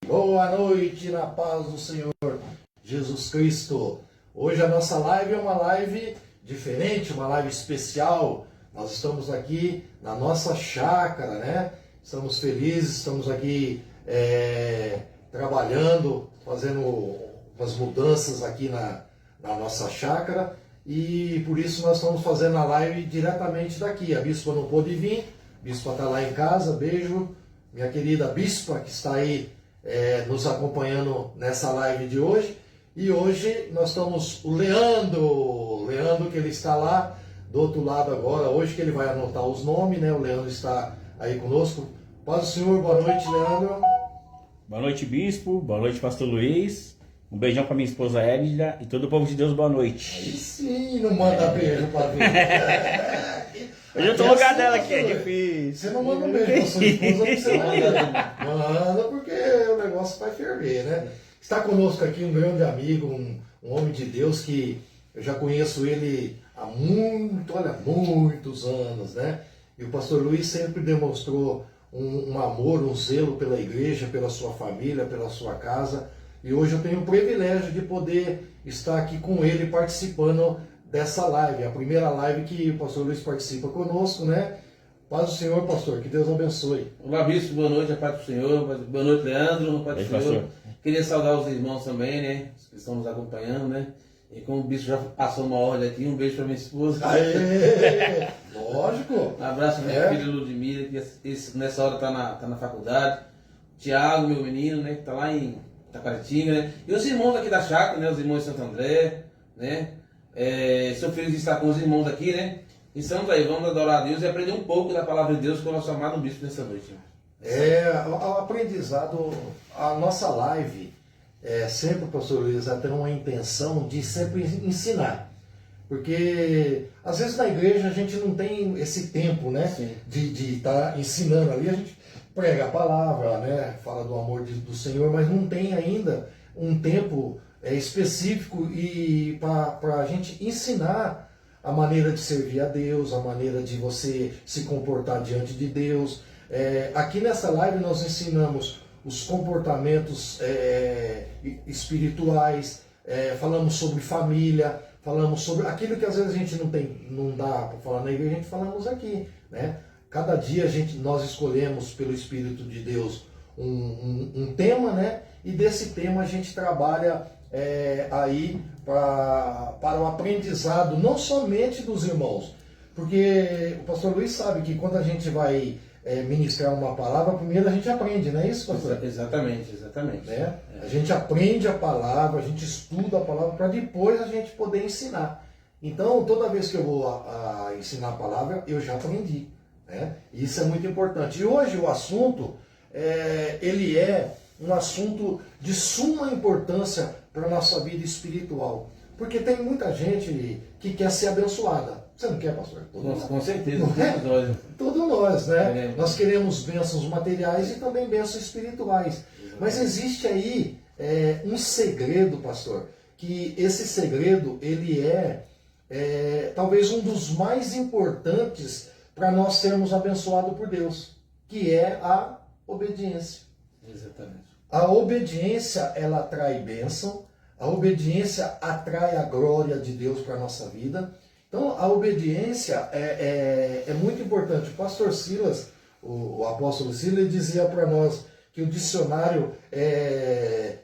Boa noite na paz do Senhor Jesus Cristo. Hoje a nossa live é uma live diferente, uma live especial. Nós estamos aqui na nossa chácara, né? Estamos felizes, estamos aqui trabalhando, fazendo umas mudanças aqui na nossa chácara e por isso nós estamos fazendo a live diretamente daqui. A bispa não pôde vir, a bispa está lá em casa, beijo. Minha querida bispa que está aí nos acompanhando nessa live de hoje. E hoje nós estamos o Leandro que ele está lá do outro lado agora, hoje que ele vai anotar os nomes, né? O Leandro está aí conosco. Paz do Senhor, boa noite, Leandro. Boa noite, bispo, boa noite, pastor Luiz. Um beijão para minha esposa Égida e todo o povo de Deus, boa noite. Aí sim, não manda beijo para ver. Hoje eu tô no lugar dela aqui, é difícil. Você não manda um beijo pra sua esposa, você manda porque o negócio vai ferver, né? Está conosco aqui um grande amigo, um homem de Deus que eu já conheço ele há muitos anos, né? E o pastor Luiz sempre demonstrou um amor, um zelo pela igreja, pela sua família, pela sua casa. E hoje eu tenho o privilégio de poder estar aqui com ele participando dessa live, a primeira live que o pastor Luiz participa conosco, né? Paz do Senhor, pastor, que Deus abençoe. Olá, bispo, boa noite, a paz do Senhor, boa noite, Leandro, a paz do Senhor. Pastor. Queria saudar os irmãos também, né, que estão nos acompanhando, né? E como o bispo já passou uma ordem aqui, um beijo para minha esposa. Aê, lógico. Um abraço para minha filha Ludmila, que nessa hora tá na faculdade. Tiago, meu menino, né, que tá lá em Itacoaritinga, né? E os irmãos aqui da chácara, né, os irmãos de Santo André, né? Sou feliz de estar com os irmãos aqui, né? E estamos aí, vamos adorar a Deus e aprender um pouco da palavra de Deus com o nosso amado bispo nessa noite. O aprendizado, a nossa live, sempre, pastor Luiz, tem uma intenção de sempre ensinar. Porque, às vezes, na igreja a gente não tem esse tempo, né? Sim. De estar ensinando ali. A gente prega a palavra, né? Fala do amor do Senhor, mas não tem ainda um tempo específico e para a gente ensinar a maneira de servir a Deus, a maneira de você se comportar diante de Deus. Aqui nessa live nós ensinamos os comportamentos espirituais, falamos sobre família, falamos sobre aquilo que às vezes a gente não dá para falar na igreja, a gente falamos aqui, né? Cada dia nós escolhemos pelo Espírito de Deus um tema, né? E desse tema a gente trabalha aí para o aprendizado, não somente dos irmãos, porque o pastor Luiz sabe que quando a gente vai ministrar uma palavra, primeiro a gente aprende, não é isso, pastor? Exatamente. Né? A gente aprende a palavra, a gente estuda a palavra para depois a gente poder ensinar. Então, toda vez que eu vou ensinar a palavra, eu já aprendi, né? E isso é muito importante. E hoje o assunto, ele é um assunto de suma importância para a nossa vida espiritual. Porque tem muita gente que quer ser abençoada. Você não quer, pastor? Com certeza, Não é? todos nós. Todos nós, né? É. Nós queremos bênçãos materiais e também bênçãos espirituais. Mas existe aí um segredo, pastor, que esse segredo, ele talvez um dos mais importantes para nós sermos abençoados por Deus, que é a obediência. Exatamente. A obediência, ela atrai bênção, a obediência atrai a glória de Deus para a nossa vida. Então, a obediência é muito importante. O pastor Silas, o apóstolo Silas, ele dizia para nós que o dicionário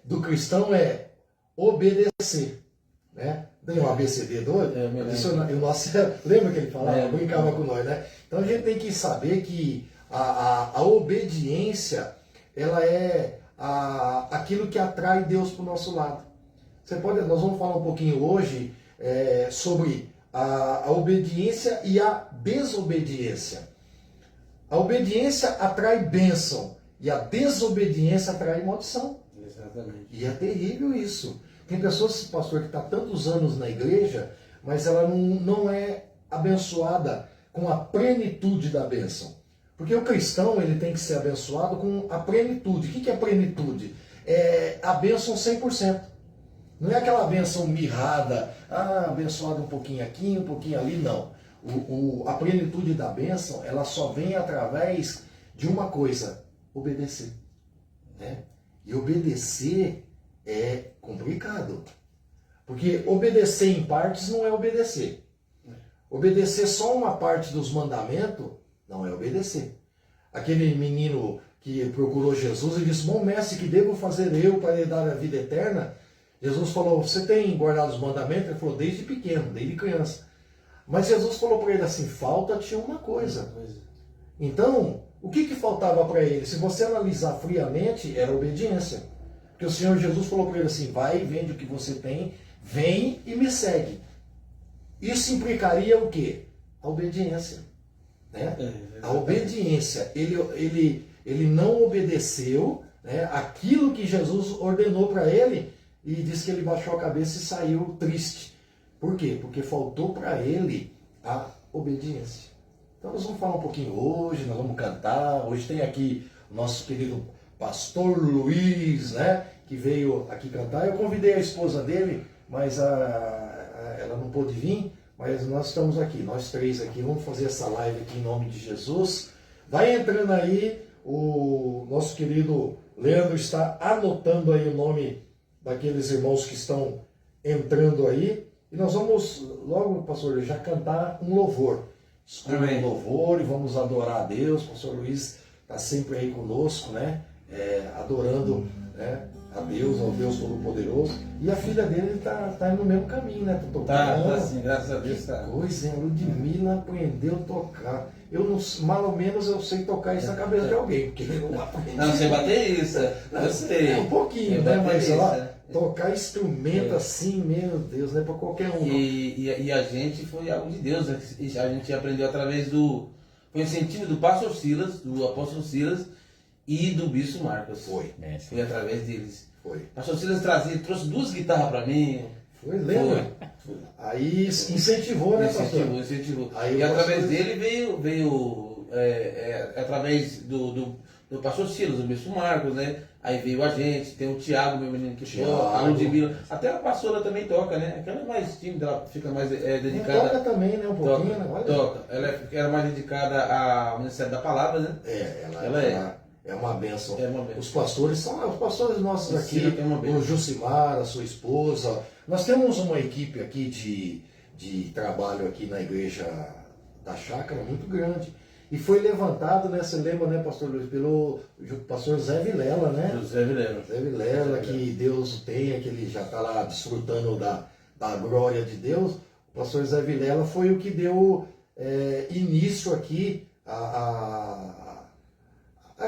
do cristão é obedecer, né? Tem um ABCD doido? Lembra que ele falava? Brincava com nós, né? Então, a gente tem que saber que a obediência, ela é aquilo que atrai Deus para o nosso lado. Nós vamos falar um pouquinho hoje sobre a obediência e a desobediência. A obediência atrai bênção e a desobediência atrai maldição. Exatamente. E é terrível isso. Tem pessoas, pastor, que está tantos anos na igreja, mas ela não é abençoada com a plenitude da bênção. Porque o cristão, ele tem que ser abençoado com a plenitude. O que é plenitude? É a bênção 100%. Não é aquela bênção mirrada, abençoado um pouquinho aqui, um pouquinho ali, não. A plenitude da bênção, ela só vem através de uma coisa: obedecer. né? E obedecer é complicado. Porque obedecer em partes não é obedecer. Obedecer só uma parte dos mandamentos não é obedecer. Aquele menino que procurou Jesus e disse: bom mestre, que devo fazer eu para lhe dar a vida eterna? Jesus falou: você tem guardado os mandamentos? Ele falou: desde pequeno, desde criança. Mas Jesus falou para ele assim: falta-te uma coisa. Então, o que faltava para ele? Se você analisar friamente, era obediência. Porque o Senhor Jesus falou para ele assim: vai, vende o que você tem, vem e me segue. Isso implicaria o quê? A obediência. Né? A obediência. Ele não obedeceu, né, aquilo que Jesus ordenou para ele, e disse que ele baixou a cabeça e saiu triste. Por quê? Porque faltou para ele a obediência. Então nós vamos falar um pouquinho hoje, nós vamos cantar. Hoje tem aqui o nosso querido pastor Luiz, né, que veio aqui cantar. Eu convidei a esposa dele, mas ela não pôde vir, mas nós estamos aqui, nós três aqui, vamos fazer essa live aqui em nome de Jesus. Vai entrando aí, o nosso querido Leandro está anotando aí o nome daqueles irmãos que estão entrando aí, e nós vamos logo, pastor, já cantar um louvor. Escolha um louvor e vamos adorar a Deus. O pastor Luiz está sempre aí conosco, né? Adorando, né, a Deus, ao Deus Todo-Poderoso. E a filha dele tá no mesmo caminho, né? Tá sim, graças a Deus. Que coisa, hein? Ludmila aprendeu a tocar. Eu não, mais ou menos eu sei tocar isso na cabeça de alguém, porque eu não aprendi. Não, você baterista, eu sei. Um pouquinho, né? Mas ó, tocar instrumento assim, meu Deus, não é para qualquer um. E a gente foi algo de Deus, né? A gente aprendeu através do incentivo do pastor Silas, do apóstolo Silas e do bispo Marcos. Foi através deles. Foi. Pastor Silas trouxe 2 guitarras para mim. Foi, lembra? Foi. Aí incentivou, né, pastor? Incentivou. Aí e através dele veio através do pastor Silas, do bispo Marcos, né? Aí veio a gente, tem o Tiago, meu menino que toca, a Ludmila. Até a pastora também toca, né? Aquela é mais tímida, ela fica mais dedicada. Toca também, né? Um pouquinho, né? Toca. Ela era mais dedicada ao Ministério da Palavra, né? Ela é uma bênção. Os pastores são os pastores nossos aqui, o Jucimar, a sua esposa. Nós temos uma equipe aqui de trabalho aqui na igreja da Chácara muito grande. E foi levantado, né, você lembra, né, pastor Luiz, pelo pastor Zé Vilela, né? Zé Vilela, que Deus o tenha, que ele já está lá desfrutando da glória de Deus. O pastor Zé Vilela foi o que deu início aqui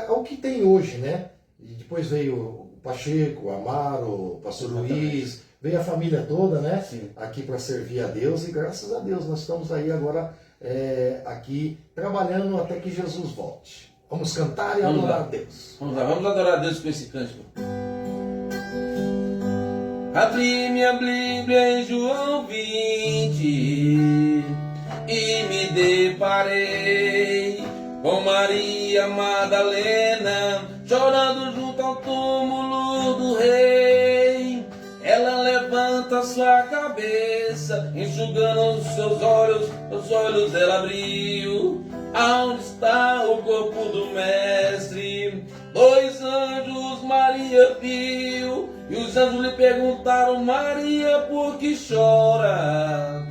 ao que tem hoje, né? E depois veio o Pacheco, o Amaro, o pastor Luiz, veio a família toda, né? Sim. Aqui para servir a Deus, e graças a Deus nós estamos aí agora aqui trabalhando até que Jesus volte. Vamos cantar e adorar a Deus. Vamos lá, vamos adorar a Deus com esse cântico. Abri minha Bíblia em João 20 e me deparei com Maria Madalena chorando junto ao túmulo do rei. Ela levanta sua cabeça, enxugando os seus olhos, os olhos dela abriu. Aonde está o corpo do mestre? 2 anjos Maria viu, e os anjos lhe perguntaram: Maria, por que chora?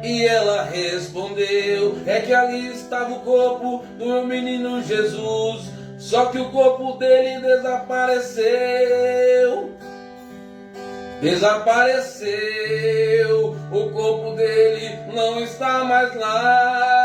E ela respondeu: é que ali estava o corpo do meu menino Jesus, só que o corpo dele desapareceu. O corpo dele não está mais lá.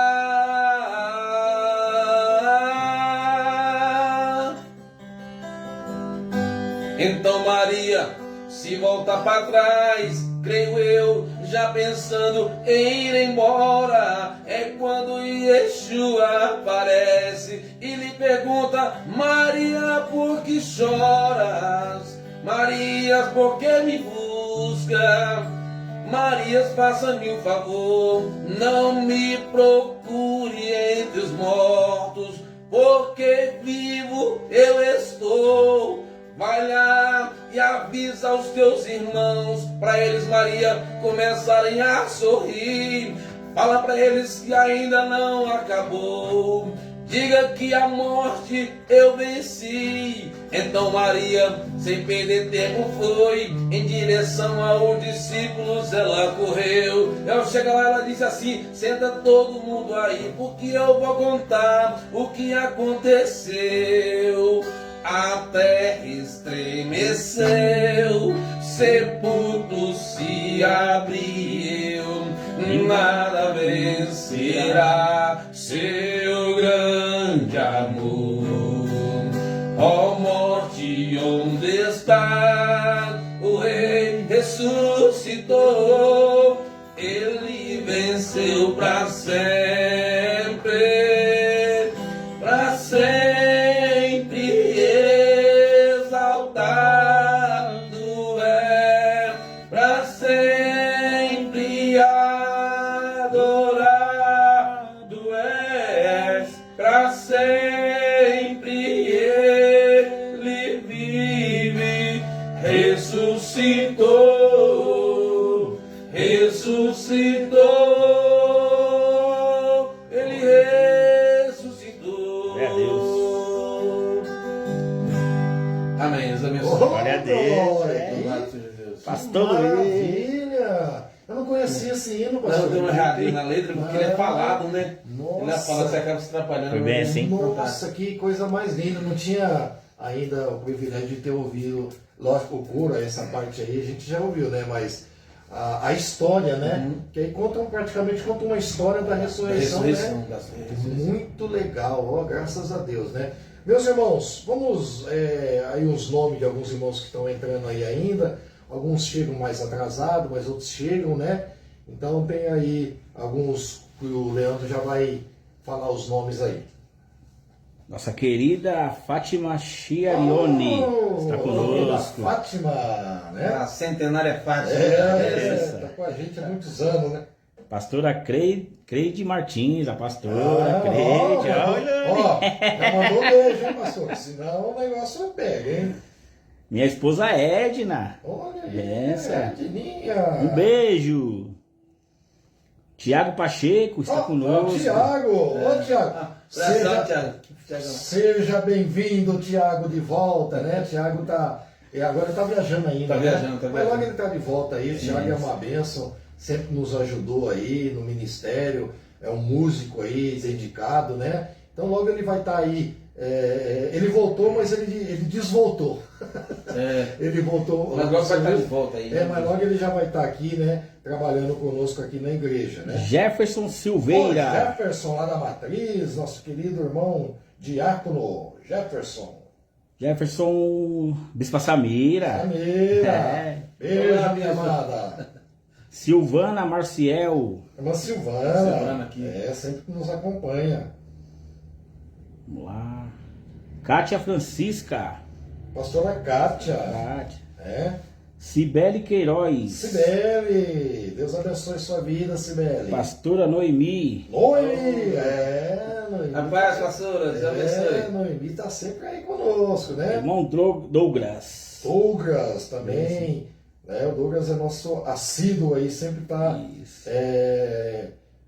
Então Maria se volta para trás, creio eu, já pensando em ir embora. É quando Yeshua aparece e lhe pergunta: Maria, por que choras? Marias, por que me busca? Marias, faça-me um favor, não me procure entre os mortos, porque vivo eu estou. Vai lá e avisa aos teus irmãos, para eles, Maria, começarem a sorrir. Fala para eles que ainda não acabou. diga que a morte eu venci. Então Maria, sem perder tempo, foi em direção aos discípulos, ela correu. Ela chega lá, ela disse assim: senta todo mundo aí, porque eu vou contar o que aconteceu. A terra estremeceu, sepulcro se abriu, nada vencerá seu grande amor. Ó morte, onde está? O rei ressuscitou, ele venceu para sempre, para sempre. Exaltado é, para sempre adorado és, para sempre ele vive, ressuscitou, ressuscitou, ele ressuscitou. Glória a Deus. Amém. Deus abençoe. Glória a Deus. Glória. Louvado seja Deus. Pastor Luiz. Maravilha! Eu não conhecia esse hino, Não, pastor. deu uma erradinha na letra, porque ele é falado, né? Ele é falado, você acaba se atrapalhando. Foi bem assim. Nossa, que coisa mais linda. Não tinha ainda o privilégio de ter ouvido, lógico, o coro, essa parte aí a gente já ouviu, né? Mas a história, né? Que aí praticamente conta uma história da ressurreição, né? Da ressurreição. Muito legal, ó, graças a Deus, né? Meus irmãos, vamos aí os nomes de alguns irmãos que estão entrando aí ainda. Alguns chegam mais atrasados, mas outros chegam, né? Então tem aí alguns que o Leandro já vai falar os nomes aí. Nossa querida Fátima Chiarione está conosco. Fátima, né? A centenária Fátima. Tá com a gente há muitos anos, né? Pastora Creide Martins, a pastora Creide. Ó, já mandou beijo, hein, pastor? Senão o negócio pega, hein? Minha esposa Edna. Olha aí, Essa. Edninha. Um beijo. Tiago Pacheco está conosco. Tiago, Tiago. Tiago. Seja bem-vindo, Tiago, de volta, né? Tiago agora tá viajando ainda, Tá né? viajando. Mas logo ele tá de volta aí. Tiago é uma bênção, sempre nos ajudou aí no ministério, é um músico aí dedicado, né? Então logo ele vai estar aí. Ele voltou, mas ele desvoltou. Ele voltou. Mas logo vai estar de volta aí. Mas logo ele já vai estar aqui, né? Trabalhando conosco aqui na igreja, né? Jefferson Silveira. Jefferson lá da Matriz, nosso querido irmão diácono Jefferson. Jefferson Bispa Samira. Samira. Beijo, minha amada. Silvana Marciel. Irmã Silvana aqui. Sempre que nos acompanha. Vamos lá. Kátia Francisca. Pastora Kátia. Kátia. Cibele Queiroz. Cibele. Deus abençoe sua vida, Cibele. Pastora Noemi. Noemi. Noemi. A paz, pastora. Deus abençoe. Noemi está sempre aí conosco, né? Irmão Douglas. Douglas também. Né? O Douglas é nosso assíduo aí, sempre está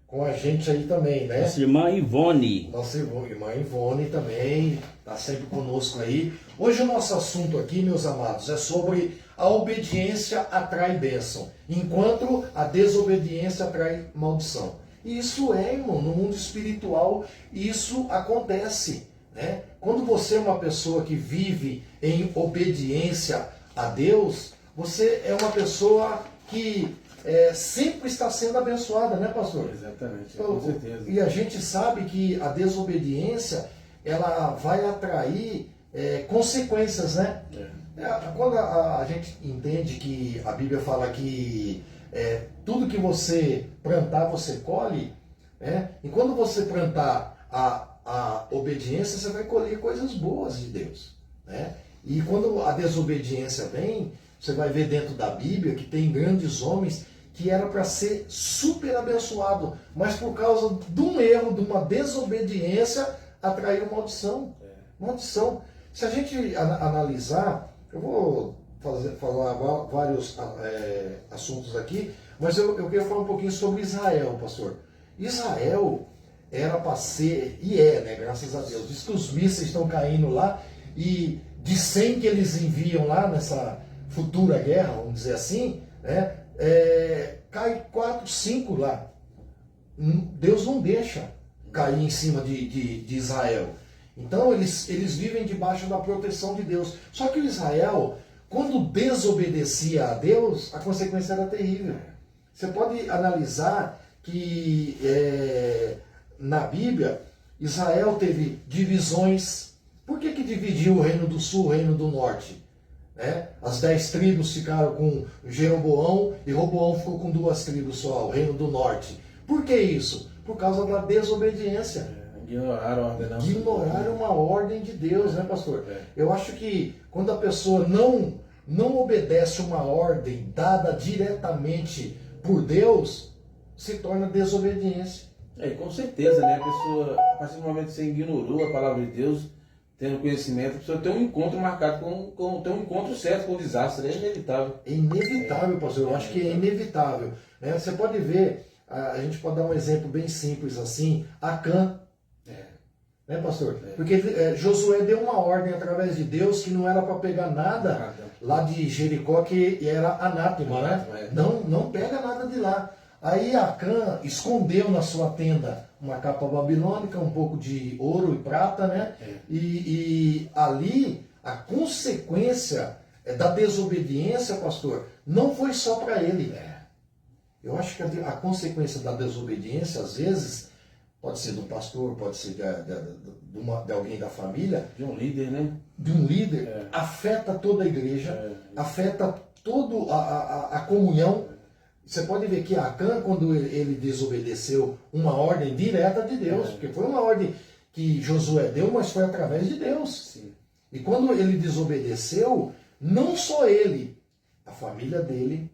com a gente aí também, né? Nossa irmã Ivone. Nossa irmã Ivone também está sempre conosco aí. Hoje o nosso assunto aqui, meus amados, é sobre a obediência atrai bênção, enquanto a desobediência atrai maldição. E isso irmão, no mundo espiritual, isso acontece, né? Quando você é uma pessoa que vive em obediência a Deus, você é uma pessoa que sempre está sendo abençoada, né, pastor? Exatamente, com certeza. E a gente sabe que a desobediência, ela vai atrair consequências, né? Quando a gente entende que a Bíblia fala que tudo que você plantar, você colhe, né? E quando você plantar a obediência, você vai colher coisas boas de Deus, né? E quando a desobediência vem, você vai ver dentro da Bíblia que tem grandes homens que era para ser super abençoado, mas por causa de um erro, de uma desobediência, atraiu maldição. Maldição. Se a gente analisar, eu vou falar vários assuntos aqui, mas eu quero falar um pouquinho sobre Israel, pastor. Israel era para ser, e é, né, graças a Deus. Diz que os mísseis estão caindo lá, e de 100 que eles enviam lá nessa futura guerra, vamos dizer assim, né, cai 4, 5 lá. Deus não deixa cair em cima de Israel. Então eles vivem debaixo da proteção de Deus. Só que o Israel, quando desobedecia a Deus, a consequência era terrível. Você pode analisar que na Bíblia, Israel teve divisões. Por que dividiu o reino do sul, o reino do norte? As 10 tribos ficaram com Jeroboão e Roboão ficou com 2 tribos só, o reino do norte. Por que isso? Por causa da desobediência. Ignoraram uma ordem de Deus, né, pastor? Eu acho que quando a pessoa não obedece uma ordem dada diretamente por Deus, se torna desobediência. Com certeza, né? A pessoa, a partir do momento que você ignorou a palavra de Deus, tendo conhecimento, a pessoa tem um encontro marcado tem um encontro certo com o desastre. É inevitável. É inevitável, pastor. Eu acho que é inevitável. Você pode ver, a gente pode dar um exemplo bem simples assim, Acã. Né, pastor? Porque Josué deu uma ordem através de Deus que não era para pegar nada lá de Jericó, que era anátema, né? Não pega nada de lá. Aí Acã escondeu na sua tenda uma capa babilônica, um pouco de ouro e prata, né? E ali a consequência da desobediência, pastor, não foi só para ele. Eu acho que a consequência da desobediência, às vezes, pode ser do pastor, pode ser de alguém da família. De um líder, né? De um líder, afeta toda a igreja, afeta toda a comunhão. Você pode ver que Acã, quando ele desobedeceu uma ordem direta de Deus, porque foi uma ordem que Josué deu, mas foi através de Deus. Sim. E quando ele desobedeceu, não só ele, a família dele,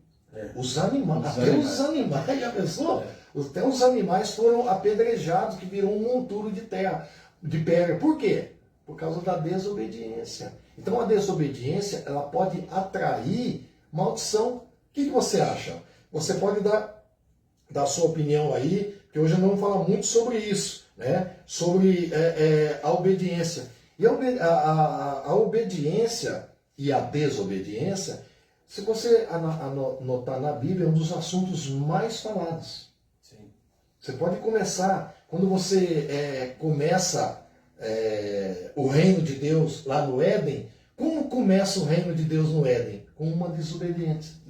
os animais, os animais, já pensou? Até os animais foram apedrejados, que virou um monturo de terra, de pedra. Por quê? Por causa da desobediência. Então a desobediência, ela pode atrair maldição. O que você acha? Você pode dar a sua opinião aí, que hoje não vamos falar muito sobre isso, né? Sobre a obediência. E a obediência e a desobediência, se você anotar na Bíblia, é um dos assuntos mais falados. Sim. Você pode começar, quando você começa o reino de Deus lá no Éden, como começa o reino de Deus no Éden? Com uma desobediência.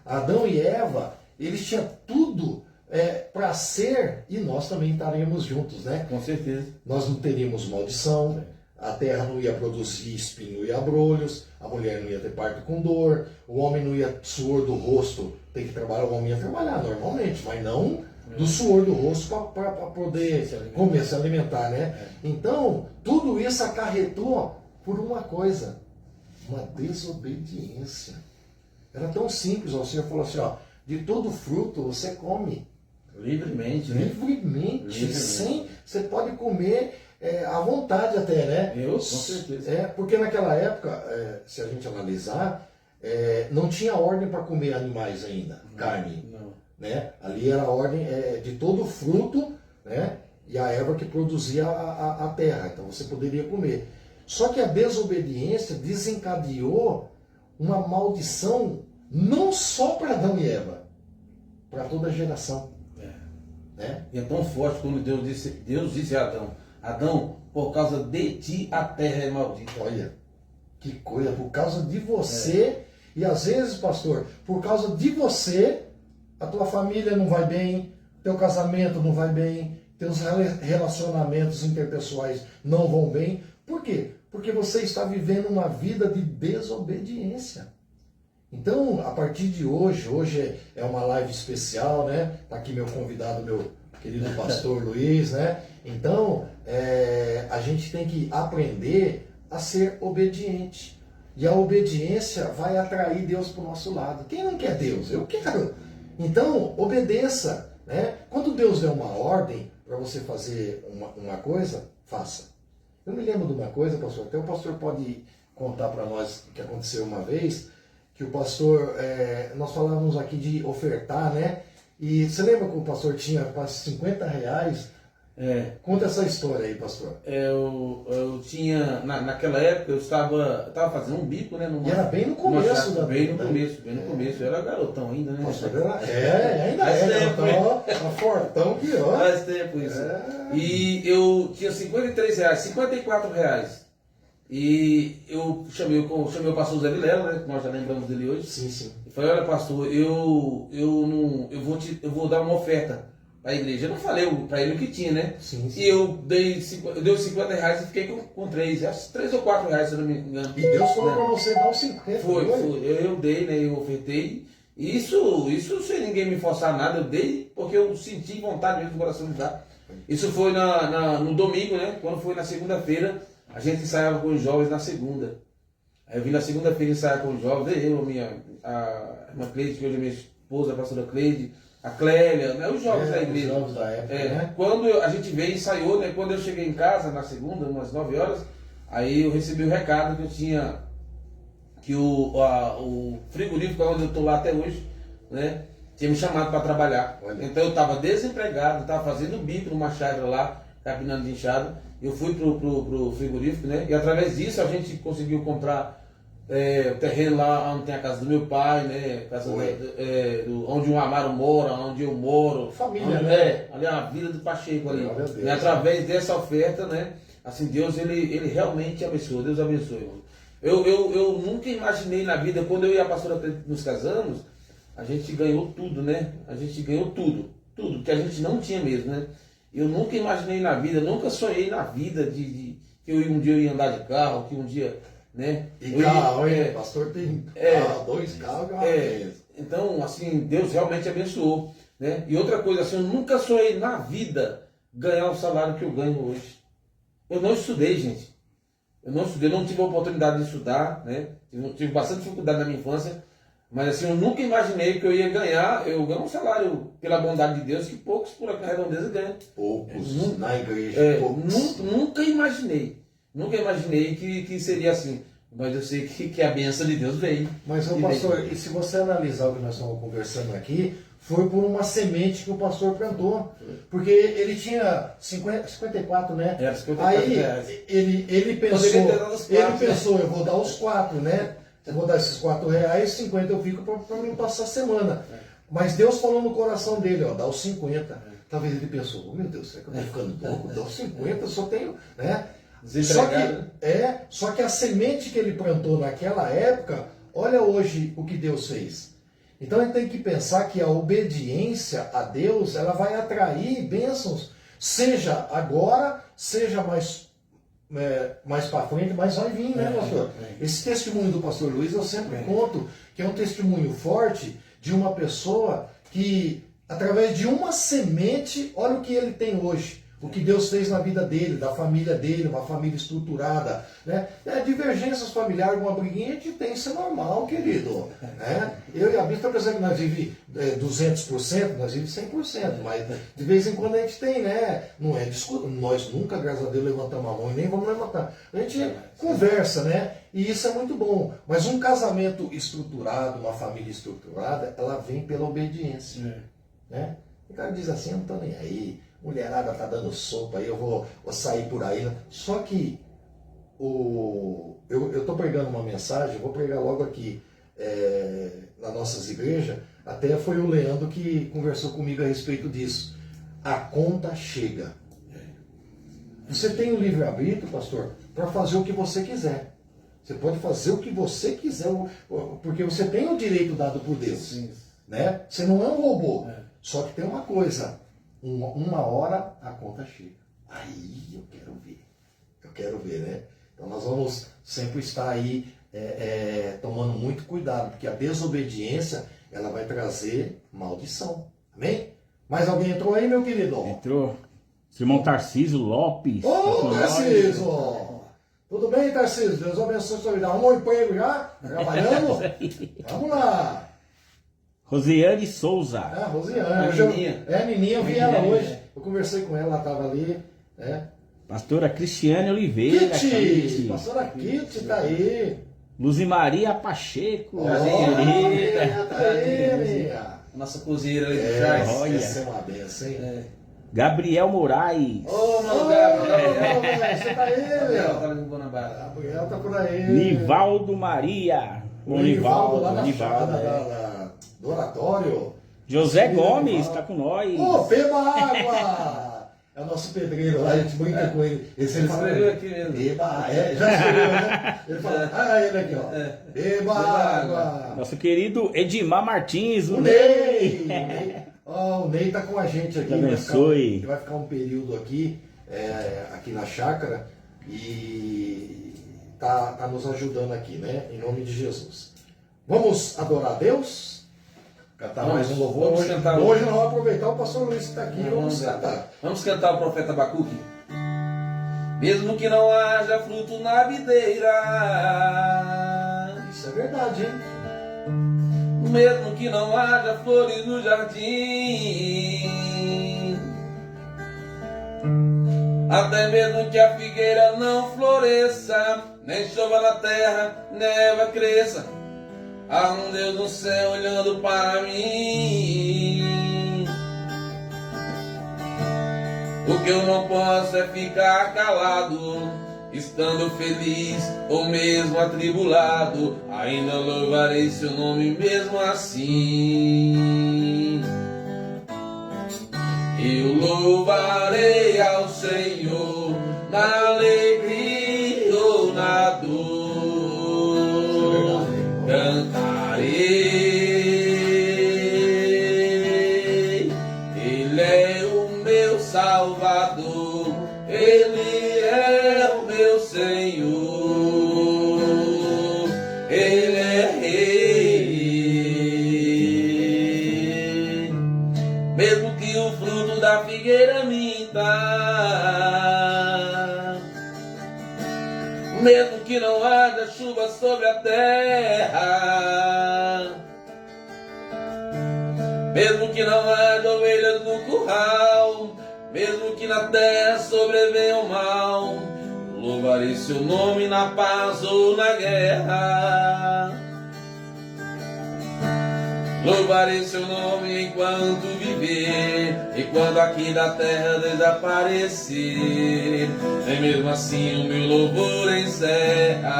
Adão e Eva, eles tinham tudo para ser, e nós também estaremos juntos, né? Com certeza. Nós não teríamos maldição, a terra não ia produzir espinho e abrolhos, a mulher não ia ter parto com dor, o homem não ia suor do rosto, tem que trabalhar, o homem ia trabalhar normalmente, mas não do suor do rosto para poder comer, se alimentar, né? Então, tudo isso acarretou por uma coisa, uma desobediência. Era tão simples, o Senhor falou assim, de todo fruto você come. Livremente, né? Livremente. Sem, você pode comer à vontade até, né? Com certeza. Porque naquela época, se a gente analisar, não tinha ordem para comer animais ainda, carne. Não. Né? Ali era a ordem de todo fruto, né? E a erva que produzia a terra, então você poderia comer. Só que a desobediência desencadeou uma maldição não só para Adão e Eva, para toda a geração. Né? E é tão forte quando Deus disse a Adão, Adão, por causa de ti a terra é maldita. Olha, que coisa, por causa de você, e às vezes, pastor, por causa de você, a tua família não vai bem, teu casamento não vai bem, teus relacionamentos interpessoais não vão bem. Por quê? Porque você está vivendo uma vida de desobediência. Então, a partir de hoje é uma live especial, né? Está aqui meu convidado, meu querido pastor Luiz, né? Então, a gente tem que aprender a ser obediente. E a obediência vai atrair Deus para o nosso lado. Quem não quer Deus? Eu quero. Então, obedeça, né? Quando Deus der uma ordem para você fazer uma coisa, faça. Eu me lembro de uma coisa, pastor, até o pastor pode contar para nós o que aconteceu uma vez, que o pastor, nós falávamos aqui de ofertar, né? E você lembra que o pastor tinha quase R$50 Conta essa história aí, pastor. Eu tinha, naquela época, eu estava fazendo um bico, né? E era bem no começo da Bem no vida, começo, bem no começo. Eu era garotão ainda, né? Pastor, ainda Faz é, tempo, tá fortão que ó. Faz tempo isso. E eu tinha R$ 54 reais. E eu chamei o pastor Zé Vilela, né? Que nós já lembramos dele hoje. Sim. E falei, olha pastor, eu vou dar uma oferta para a igreja. Eu não falei para ele o que tinha, né? Sim. E eu dei os R$ 50 e fiquei com 3 ou 4 reais, se eu não me engano. E Deus falou para você dar os 50. Foi. Eu dei, né? Eu ofertei. E isso sem ninguém me forçar nada, eu dei porque eu senti vontade mesmo do coração de dar. Isso foi no domingo, né? Quando foi na segunda-feira, a gente ensaiava com os jovens na segunda. Aí eu vim na segunda-feira ensaiar com os jovens, a irmã Cleide, que hoje é minha esposa, a pastora Cleide, a Clélia, né? Os jovens da igreja. Os jovens da época, né? Quando a gente veio e ensaiou, né? Quando eu cheguei em casa, na segunda, umas 9 horas, aí eu recebi o recado que eu tinha, que o frigorífico onde eu estou lá até hoje, né? Tinha me chamado para trabalhar. Olha. Então eu estava desempregado, estava fazendo bico numa chácara lá, capinando de enxada. Eu fui pro frigorífico, né? E através disso a gente conseguiu comprar o terreno lá onde tem a casa do meu pai, né? Casa onde o Amaro mora, onde eu moro. Família, né? Ali é a Vila do Pacheco ali. Glória a Deus. E através dessa oferta, né? Assim, Deus, ele realmente abençoa. Deus abençoe, irmão. Eu nunca imaginei na vida, quando eu e a pastora nos casamos, a gente ganhou tudo, né? A gente ganhou tudo que a gente não tinha mesmo, né? Eu nunca imaginei na vida, nunca sonhei na vida que um dia eu ia andar de carro, que um dia, né? E carro, hein? Pastor tem 2 carros e uma mesa. Então, assim, Deus realmente abençoou, né? E outra coisa, assim, eu nunca sonhei na vida ganhar o salário que eu ganho hoje. Eu não estudei, gente. Eu não tive a oportunidade de estudar, né? Tive bastante dificuldade na minha infância, mas assim, eu nunca imaginei que eu ia ganhar. Eu ganho um salário pela bondade de Deus que poucos por aqui na redondeza ganham. Poucos na igreja, poucos. Nunca imaginei. Nunca imaginei que seria assim. Mas eu sei que a bênção de Deus veio. Mas, pastor, e se você analisar o que nós estamos conversando aqui, foi por uma semente que o pastor plantou. Porque ele tinha 54, né? Era 54 Aí reais. ele pensou, eu vou dar os 4, né? Eu vou dar esses R$4, 50 eu fico para mim passar a semana. Mas Deus falou no coração dele, ó, dá os 50. Talvez ele pensou, meu Deus, será que eu estou ficando louco? Dá os 50, eu só tenho, né? Só que a semente que ele plantou naquela época, olha hoje o que Deus fez. Então a gente tem que pensar que a obediência a Deus, ela vai atrair bênçãos, seja agora, seja mais para frente, mas vai vir, né, pastor? Esse testemunho do pastor Luiz eu sempre conto que é um testemunho forte de uma pessoa que, através de uma semente, olha o que ele tem hoje. O que Deus fez na vida dele, da família dele, uma família estruturada, né? Divergências familiares, uma briguinha a gente tem, isso é normal, querido. Né? Eu e a Bíblia estão pensando que nós vivemos 200%, nós vivemos 100%, mas de vez em quando a gente tem, né? Não é discussão, nós nunca, graças a Deus, levantamos a mão e nem vamos levantar. A gente conversa, né? E isso é muito bom. Mas um casamento estruturado, uma família estruturada, ela vem pela obediência. Né? O cara diz assim, eu não estou nem aí. Mulherada tá dando sopa aí, eu vou sair por aí. Né? Só que eu estou pregando uma mensagem, vou pregar logo aqui nas nossas igrejas. Até foi o Leandro que conversou comigo a respeito disso. A conta chega. Você tem o livre-arbítrio, pastor, para fazer o que você quiser. Você pode fazer o que você quiser, porque você tem o direito dado por Deus. Sim. Né? Você não é um robô. Só que tem uma coisa. Uma hora a conta chega. Aí eu quero ver, né? Então nós vamos sempre estar aí tomando muito cuidado, porque a desobediência, ela vai trazer maldição. Amém? Mais alguém entrou aí, meu querido? Entrou. Irmão Tarcísio Lopes. Ô, Tarcísio! Tudo bem, Tarcísio? Deus abençoe a sua vida. Arrumou um emprego já? Tá trabalhando? Vamos lá! Rosiane Souza. Rosiane. Nininha, eu vi ela hoje. Eu conversei com ela, ela estava ali. Pastora Cristiane Oliveira. Pastora Kitty tá aí. Luzimaria Pacheco. Tá aí, Nossa cozinheira ali do Charles. Essa é uma benção, hein? Gabriel Moraes. Ô, mano, Ô, Gabriel. velho, você tá aí, Gabriel, tá meu? ali em Guanabara. Gabriel tá por aí. Nivaldo Maria. O Nivaldo lá na Nivaldo, chácara é. do oratório. José Sim, Gomes Nivaldo. tá com nós. Ô, beba água! É o nosso pedreiro lá, a gente brinca com ele. Esse Ele fala, escreveu aqui mesmo. Beba, já escreveu, né? Ele fala, ele aqui, ó. Beba água! Nosso querido Edmar Martins, O Ney! Ó, o Ney tá com a gente aqui. Deus abençoe. Ele vai ficar um período aqui, aqui na chácara e tá nos ajudando aqui, né? Em nome de Jesus. Vamos adorar a Deus? Cantar Vamos, mais um louvor. vamos Hoje, cantar hoje nós vamos aproveitar o pastor Luiz que está aqui e vamos Vamos cantar. Vamos cantar o profeta Abacuque. Mesmo que não haja fruto na videira, Isso é verdade, hein? mesmo que não haja flores no jardim, até mesmo que a figueira não floresça, nem chova na terra, neva cresça, há um Deus no céu olhando para mim. O que eu não posso é ficar calado, estando feliz ou mesmo atribulado, ainda louvarei seu nome mesmo assim. Eu louvarei ao Senhor na alegria ou na dor, cantarei. Ele é o meu Salvador, Ele é o meu Senhor, Ele é Rei. Mesmo que o fruto da figueira minta, mesmo que não haja chuva sobre a terra, mesmo que não haja ovelhas no curral, mesmo que na terra sobrevenha o mal, louvarei seu nome na paz ou na guerra. Louvarei seu nome enquanto viver, e quando aqui da terra desaparecer, nem mesmo assim o meu louvor encerra.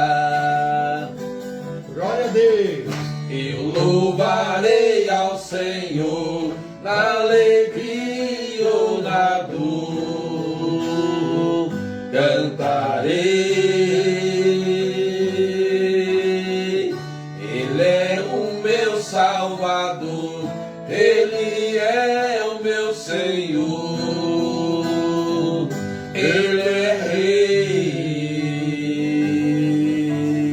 Glória a Deus! Eu louvarei ao Senhor na alegria ou na dor, cantarei. Ele é o meu Salvador, Ele é o meu Senhor, Ele é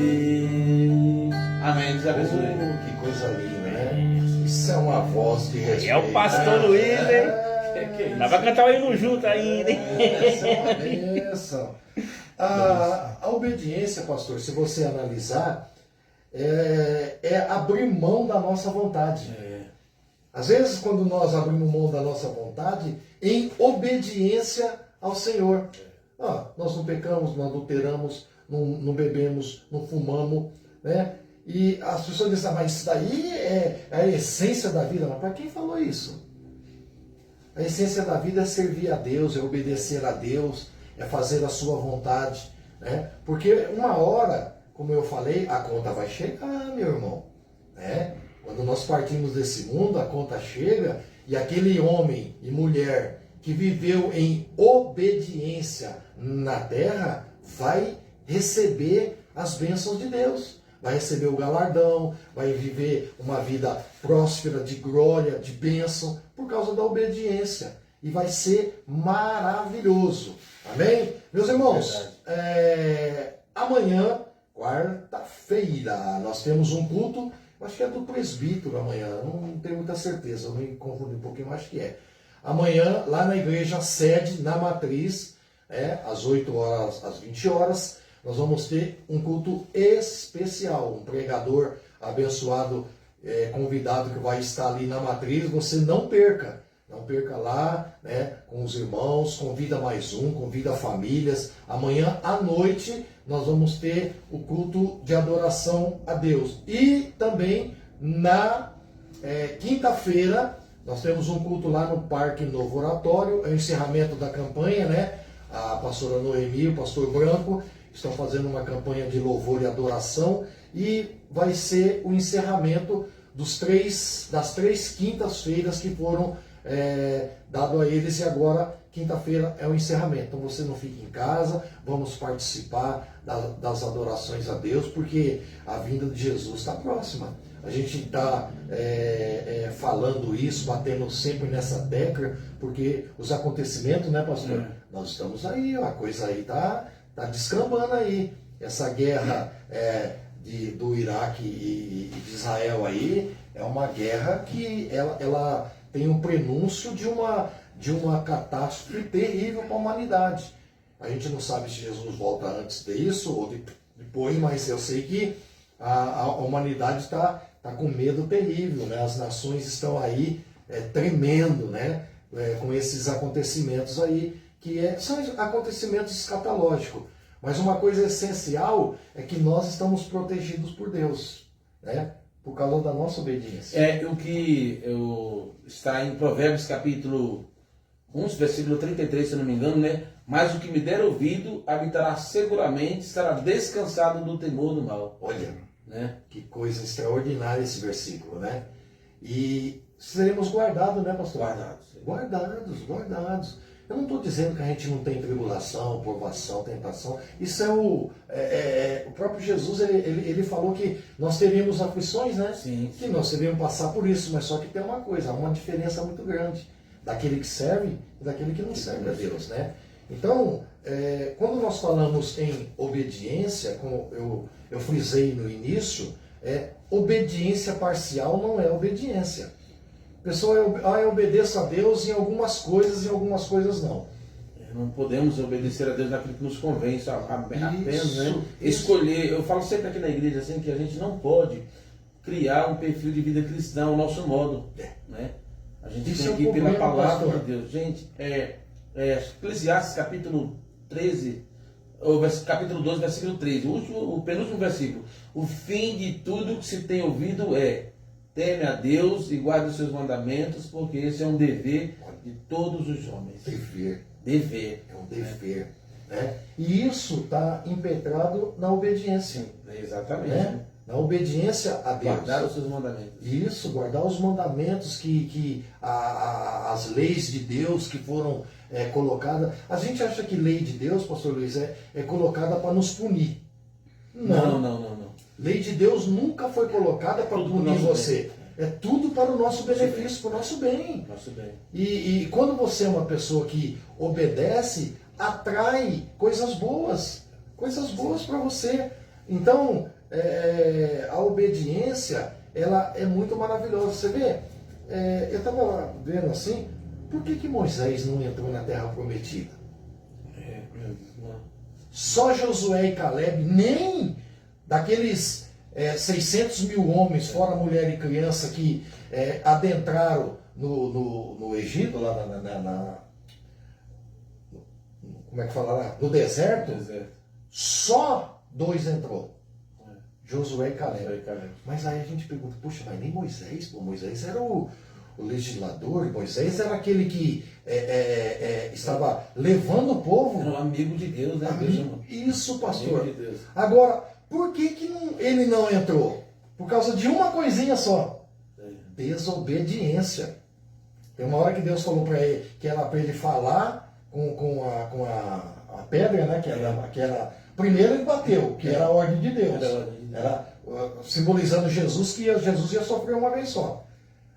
Rei. Amém. Deus abençoe. Que coisa linda, né? Isso é uma voz de respeito. É o pastor Luiz, hein? Que é Nós vamos cantar o hino junto ainda, hein? Essa é uma bênção. A obediência, pastor, se você analisar, é abrir mão da nossa vontade. Às vezes, quando nós abrimos mão da nossa vontade, em obediência ao Senhor. Nós não pecamos, não adulteramos, não bebemos, não fumamos, né? E as pessoas dizem, mas isso daí é a essência da vida. Mas para quem falou isso? A essência da vida é servir a Deus, é obedecer a Deus, é fazer a sua vontade, né? Porque uma hora, como eu falei, a conta vai chegar, meu irmão, né? Quando nós partimos desse mundo, a conta chega e aquele homem e mulher que viveu em obediência na terra vai receber as bênçãos de Deus. Vai receber o galardão, vai viver uma vida próspera, de glória, de bênção, por causa da obediência. E vai ser maravilhoso. Amém? Meus irmãos, amanhã, quarta-feira, nós temos um culto, acho que é do presbítero amanhã, não tenho muita certeza, eu me confundi um pouquinho, acho que é. Amanhã, lá na igreja sede, na Matriz, às 8 horas, às 20 horas, nós vamos ter um culto especial, um pregador abençoado, convidado que vai estar ali na Matriz. Você não perca lá, né, com os irmãos, convida mais um, convida famílias. Amanhã à noite nós vamos ter o culto de adoração a Deus. E também na quinta-feira Nós temos um culto lá no Parque Novo Oratório, é o encerramento da campanha, né? A pastora Noemi e o pastor Branco estão fazendo uma campanha de louvor e adoração e vai ser o encerramento das 3 quintas-feiras que foram dado a eles, e agora quinta-feira é o encerramento. Então você não fique em casa, vamos participar das adorações a Deus, porque a vinda de Jesus está próxima. A gente está falando isso, batendo sempre nessa tecla, porque os acontecimentos, né, pastor? Nós estamos aí, a coisa aí tá descambando aí. Essa guerra do Iraque e de Israel aí é uma guerra que ela tem um prenúncio de uma catástrofe terrível para a humanidade. A gente não sabe se Jesus volta antes disso ou depois, mas eu sei que a humanidade está com medo terrível, né? As nações estão aí tremendo, né? Com esses acontecimentos aí, que são acontecimentos escatológicos. Mas uma coisa essencial é que nós estamos protegidos por Deus, né? Por causa da nossa obediência. O que está em Provérbios capítulo 1, versículo 33, se eu não me engano, né? Mas o que me der ouvido habitará seguramente, estará descansado do temor do mal. Olha, né? Que coisa extraordinária esse versículo, né? E seremos guardados, né, pastor? Guardados. Eu não estou dizendo que a gente não tem tribulação, provação, tentação. Isso o próprio Jesus, ele falou que nós teríamos aflições, né? Sim. Que nós teríamos passar por isso, mas só que tem uma coisa, há uma diferença muito grande daquele que serve e daquele que não serve a Deus, né? Então, quando nós falamos em obediência, como eu frisei no início, obediência parcial não é obediência. A pessoa eu obedeço a Deus em algumas coisas não. Não podemos obedecer a Deus naquilo que nos convém, só apenas, né? Escolher. Eu falo sempre aqui na igreja assim que a gente não pode criar um perfil de vida cristã ao nosso modo, né? A gente tem que ir pela palavra de Deus. Gente, Eclesiastes capítulo 13, capítulo 12, versículo 13, o penúltimo versículo. O fim de tudo que se tem ouvido teme a Deus e guarde os seus mandamentos, porque esse é um dever de todos os homens. Dever. É um dever. Né? E isso está impetrado na obediência. Exatamente. Né? Na obediência a Deus. Guardar os seus mandamentos. Isso, guardar os mandamentos, as leis de Deus que foram colocadas. A gente acha que lei de Deus, pastor Luiz, é colocada para nos punir. Não. Lei de Deus nunca foi colocada para punir você. É tudo para o nosso benefício, para o nosso bem. E quando você é uma pessoa que obedece, atrai coisas boas para você. Então, a obediência, ela é muito maravilhosa. Você vê, eu estava vendo assim, por que Moisés não entrou na Terra Prometida? Só Josué e Caleb, nem daqueles 600 mil homens, fora mulher e criança, que adentraram no Egito, lá como é que fala lá? No deserto. Só 2 entrou. Josué e Caleb. Mas aí a gente pergunta, puxa, mas nem Moisés? Pô, Moisés era o legislador, Moisés era aquele que estava levando o povo. Era um amigo de Deus, né? Isso, pastor. Amigo de Deus. Agora, por que ele não entrou? Por causa de uma coisinha só. Desobediência. Tem uma hora que Deus falou para ele que era para ele falar com a pedra, né? Que era primeiro ele bateu, que era a ordem de Deus. Era simbolizando Jesus, que Jesus ia sofrer uma vez só.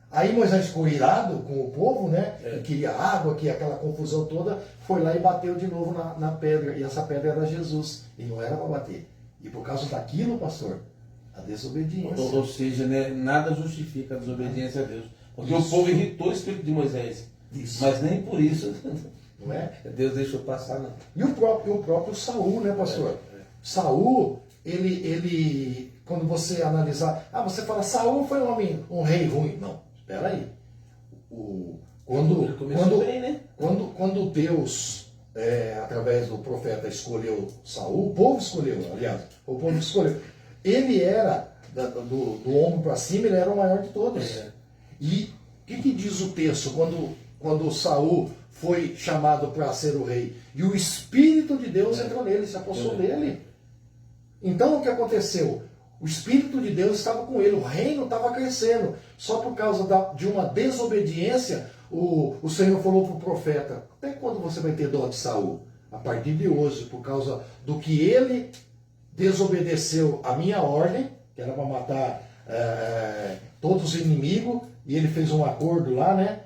Aí Moisés ficou irado com o povo, né? Que queria água, que aquela confusão toda, foi lá e bateu de novo na pedra. E essa pedra era Jesus. E não era para bater. E por causa daquilo, pastor, a desobediência. Ou seja, né, nada justifica a desobediência a Deus. Porque o povo irritou o espírito de Moisés. Mas nem por isso, não é? Deus deixou passar, não. E o próprio Saul, né, pastor? Saul, ele, quando você analisar, você fala, Saul foi um rei ruim. Não, espera aí. Quando Deus, através do profeta, escolheu Saul, o povo escolheu, ele era, do ombro para cima, ele era o maior de todos. E o que diz o texto quando Saul foi chamado para ser o rei? E o Espírito de Deus entrou nele, se apossou dele. Então o que aconteceu? O Espírito de Deus estava com ele, o reino estava crescendo. Só por causa de uma desobediência, o Senhor falou para o profeta: até quando você vai ter dó de Saul? A partir de hoje, por causa do que ele desobedeceu a minha ordem, que era para matar todos os inimigos, e ele fez um acordo lá, né?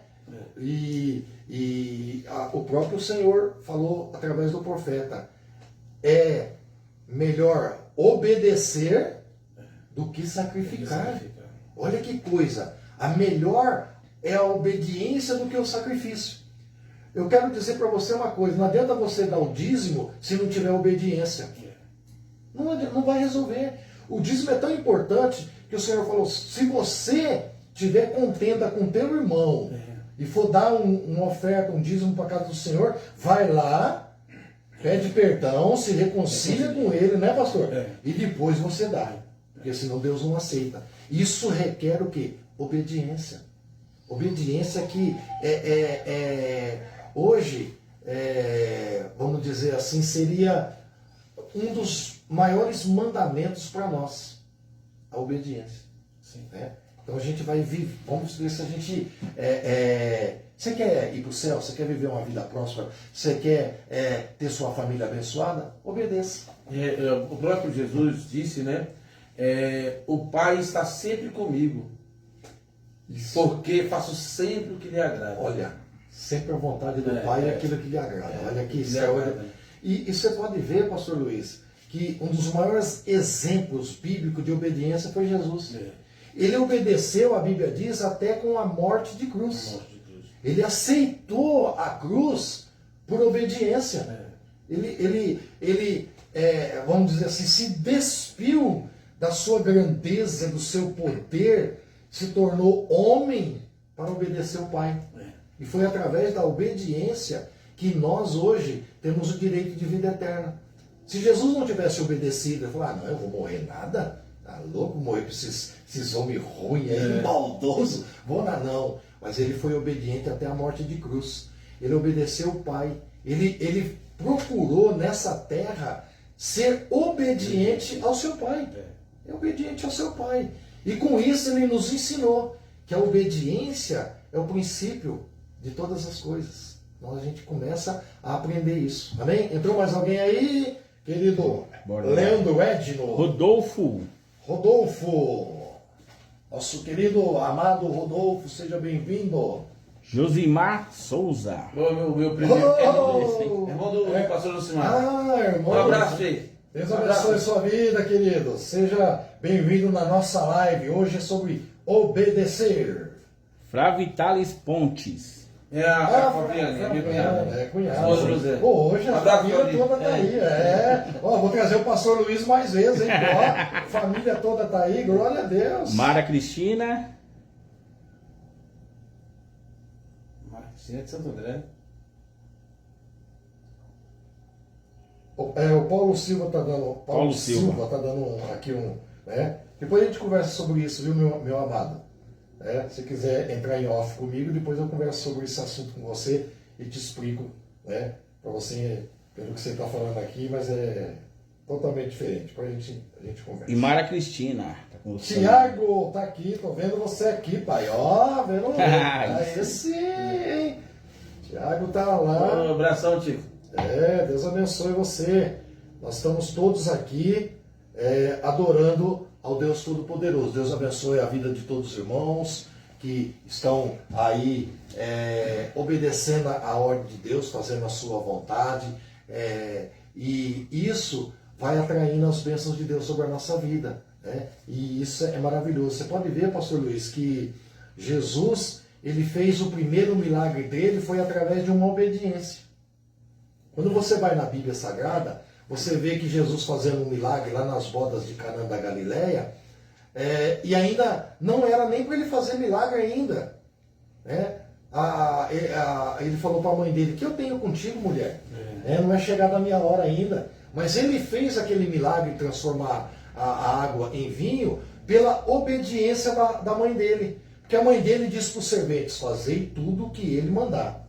O próprio Senhor falou através do profeta: é melhor obedecer do que sacrificar. Olha que coisa! A melhor é a obediência do que o sacrifício. Eu quero dizer para você uma coisa: não adianta você dar o dízimo se não tiver obediência. Não vai resolver. O dízimo é tão importante que o Senhor falou: se você tiver contenda com teu irmão e for dar uma oferta, um dízimo para a casa do Senhor, vai lá, pede perdão, se reconcilia com ele, né, pastor? E depois você dá, porque senão Deus não aceita. Isso requer o quê? Obediência. Obediência que hoje, vamos dizer assim, seria um dos maiores mandamentos para nós, a obediência. Sim. Né? Então a gente vai viver, vamos ver se a gente... você quer ir para o céu? Você quer viver uma vida próspera? Você quer ter sua família abençoada? Obedeça. O próprio Jesus disse, né? O Pai está sempre comigo, porque faço sempre o que lhe agrada. Olha, sempre a vontade do Pai é aquilo que lhe agrada. Olha que isso. E você pode ver, pastor Luiz, que um dos maiores exemplos bíblicos de obediência foi Jesus. Ele obedeceu, a Bíblia diz, até com a morte de cruz. Ele aceitou a cruz por obediência. Ele vamos dizer assim, se despiu da sua grandeza, do seu poder, se tornou homem para obedecer o Pai. E foi através da obediência que nós hoje temos o direito de vida eterna. Se Jesus não tivesse obedecido, ele falou: não, eu vou morrer nada, tá louco, morrer para esses homens ruins aí, maldosos, vou não. Mas ele foi obediente até a morte de cruz. Ele obedeceu o Pai. Ele procurou nessa terra ser obediente ao seu Pai. É obediente ao seu Pai. E com isso ele nos ensinou que a obediência é o princípio de todas as coisas. Então a gente começa a aprender isso. Amém? Entrou mais alguém aí, querido? Leandro Edno. Rodolfo. Nosso querido, amado Rodolfo, seja bem-vindo. Josimar Souza. Meu primeiro irmão do pastor Josimar. Irmão. Um abraço, filho. Deus abençoe sua vida, querido. Seja bem-vindo na nossa live. Hoje é sobre obedecer. Fravitalis Pontes. A Fabiane, minha cunhada. Cunhada. Hoje a família toda tá aí. Vou trazer o pastor Luiz mais vezes, hein? A família toda tá aí, glória a Deus. Mara Cristina. Mara Cristina de Santo André. O Paulo Silva está dando. Paulo Silva está dando aqui né? Depois a gente conversa sobre isso, viu, meu amado? Se quiser entrar em off comigo, depois eu converso sobre esse assunto com você e te explico, né? Para você, pelo que você está falando aqui, mas é totalmente diferente. Depois a gente conversa. E Mara Cristina. Tá Tiago, tá aqui, tô vendo você aqui, pai. Vendo? Aí sim. Tiago tá lá. Um abração, Tico. Deus abençoe você. Nós estamos todos aqui adorando ao Deus Todo-Poderoso. Deus abençoe a vida de todos os irmãos que estão aí obedecendo a ordem de Deus, fazendo a sua vontade. E isso vai atraindo as bênçãos de Deus sobre a nossa vida. Né? E isso é maravilhoso. Você pode ver, pastor Luiz, que Jesus, ele fez o primeiro milagre dele, foi através de uma obediência. Quando você vai na Bíblia Sagrada, você vê que Jesus fazendo um milagre lá nas bodas de Canaã da Galileia, e ainda não era nem para ele fazer milagre ainda. Né? Ele falou para a mãe dele: que eu tenho contigo, mulher? Não é chegada a minha hora ainda. Mas ele fez aquele milagre de transformar a água em vinho pela obediência da mãe dele. Porque a mãe dele disse para os serventes, fazei tudo o que ele mandar.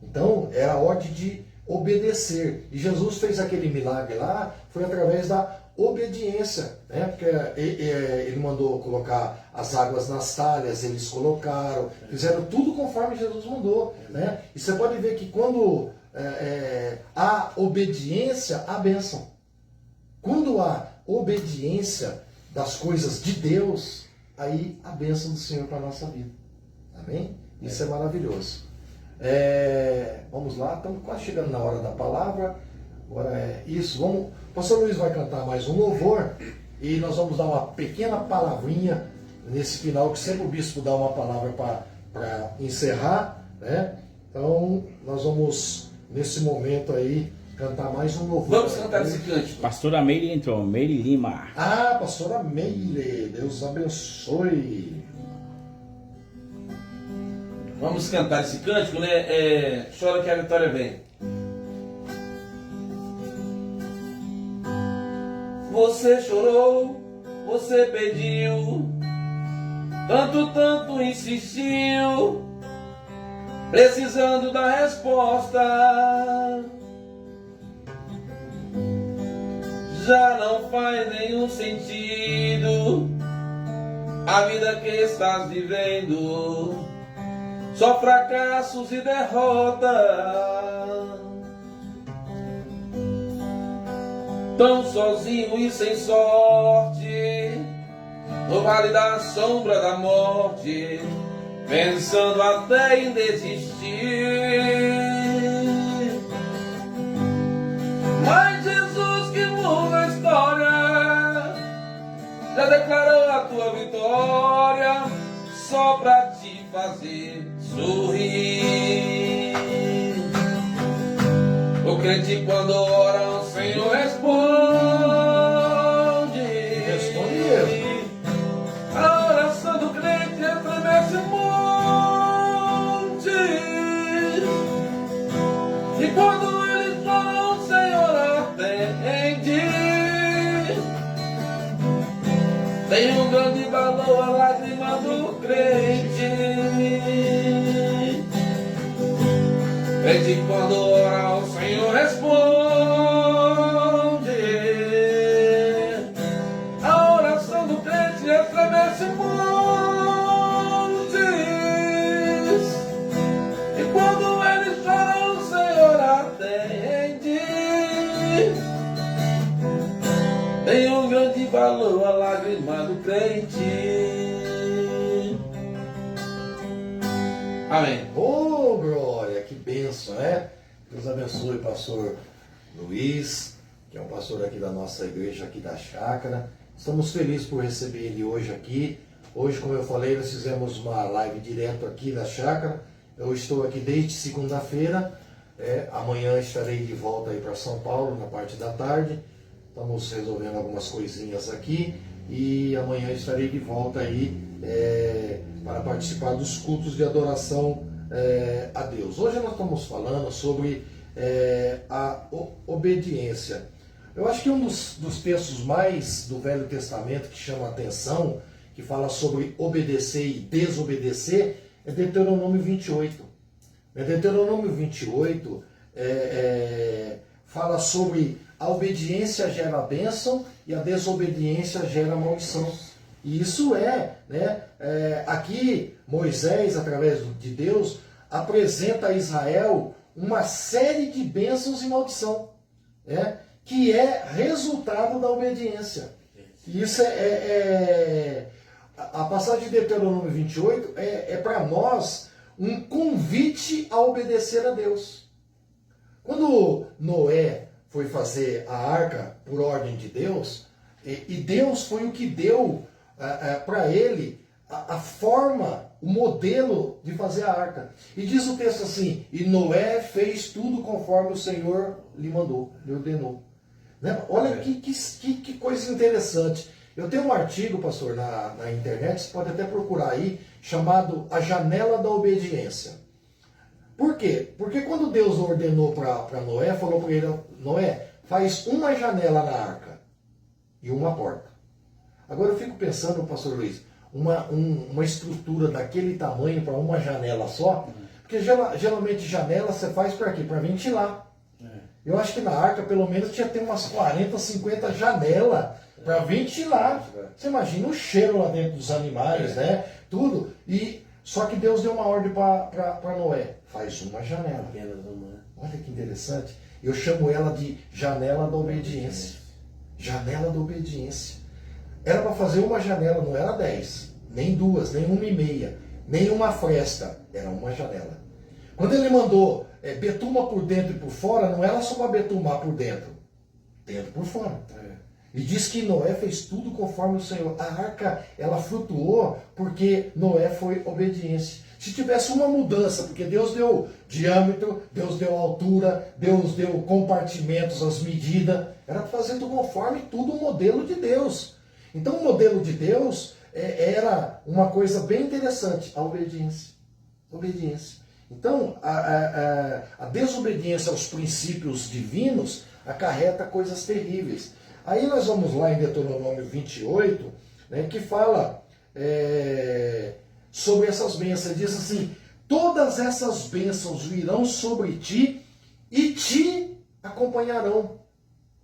Então, era a ordem de obedecer. E Jesus fez aquele milagre lá, foi através da obediência, né? Porque ele mandou colocar as águas nas talhas, eles colocaram, fizeram tudo conforme Jesus mandou, né? E você pode ver que quando há obediência, há bênção. Quando há obediência das coisas de Deus, aí a bênção do Senhor para a nossa vida. Amém? Isso é maravilhoso. Vamos lá, estamos quase chegando na hora da palavra. Agora é isso. O pastor Luiz vai cantar mais um louvor e nós vamos dar uma pequena palavrinha nesse final, que sempre o bispo dá uma palavra para encerrar, né? Então nós vamos nesse momento aí cantar mais um louvor. Vamos cantar esse cântico. Pastora Meire entrou, Meire Lima. Ah, pastora Meire, Deus abençoe. Vamos cantar esse cântico, né? Chora que a vitória vem. Você chorou, você pediu, tanto insistiu, precisando da resposta. Já não faz nenhum sentido a vida que estás vivendo, só fracassos e derrotas. Tão sozinho e sem sorte, no vale da sombra da morte, pensando até em desistir. Mas Jesus, que muda a história, já declarou a tua vitória, só pra te fazer sorrir. O crente, quando ora, o Senhor responde. Responde ele. A oração do crente estremece o monte. E quando eles oram, o Senhor atende. Tem um grande valor a lágrima do crente. Crente, quando ora, o Senhor responde. A oração do crente estremece montes. E quando eles choram, o Senhor atende. Tem um grande valor a lágrima do crente. Amém. Oh, glória, que bênção, né? Deus abençoe o pastor Luiz, que é um pastor aqui da nossa igreja, aqui da chácara. Estamos felizes por receber ele hoje aqui. Hoje, como eu falei, nós fizemos uma live direto aqui da chácara. Eu estou aqui desde segunda-feira. Amanhã estarei de volta aí para São Paulo, na parte da tarde. Estamos resolvendo algumas coisinhas aqui. E amanhã estarei de volta aí para participar dos cultos de adoração a Deus. Hoje nós estamos falando sobre a obediência. Eu acho que um dos textos mais do Velho Testamento que chama a atenção, que fala sobre obedecer e desobedecer, é Deuteronômio 28. Deuteronômio 28 fala sobre a obediência gera a bênção e a desobediência gera a maldição. E isso aqui Moisés, através de Deus, apresenta a Israel uma série de bênçãos e maldição, que é resultado da obediência. E isso a passagem de Deuteronômio 28 é para nós um convite a obedecer a Deus. Quando Noé foi fazer a arca por ordem de Deus, e Deus foi o que deu para ele a forma, o modelo de fazer a arca. E diz o texto assim: e Noé fez tudo conforme o Senhor lhe mandou, lhe ordenou. Né? Olha que coisa interessante. Eu tenho um artigo, pastor, na internet, você pode até procurar aí, chamado A Janela da Obediência. Por quê? Porque quando Deus ordenou para Noé, falou para ele: Noé, faz uma janela na arca e uma porta. Agora eu fico pensando, pastor Luiz, uma estrutura daquele tamanho para uma janela só? Porque geralmente janela você faz para quê? Para ventilar. Eu acho que na arca pelo menos tinha que ter umas 40, 50 janelas para ventilar. Você imagina o cheiro lá dentro dos animais, né? Tudo. Só que Deus deu uma ordem para Noé. Faz uma janela. Olha que interessante. Eu chamo ela de janela da obediência. Janela da obediência. Era para fazer uma janela, não era 10, nem 2, nem 1,5, nem uma fresta. Era uma janela. Quando ele mandou betuma por dentro e por fora, não era só para betumar por dentro. Dentro e por fora. E diz que Noé fez tudo conforme o Senhor. A arca, ela flutuou porque Noé foi obediência. Se tivesse uma mudança, porque Deus deu diâmetro, Deus deu altura, Deus deu compartimentos, as medidas, era para fazer tudo conforme tudo o modelo de Deus. Então o modelo de Deus era uma coisa bem interessante, a obediência. Obediência. Então a desobediência aos princípios divinos acarreta coisas terríveis. Aí nós vamos lá em Deuteronômio 28, né, que fala sobre essas bênçãos. Diz assim: todas essas bênçãos virão sobre ti e te acompanharão.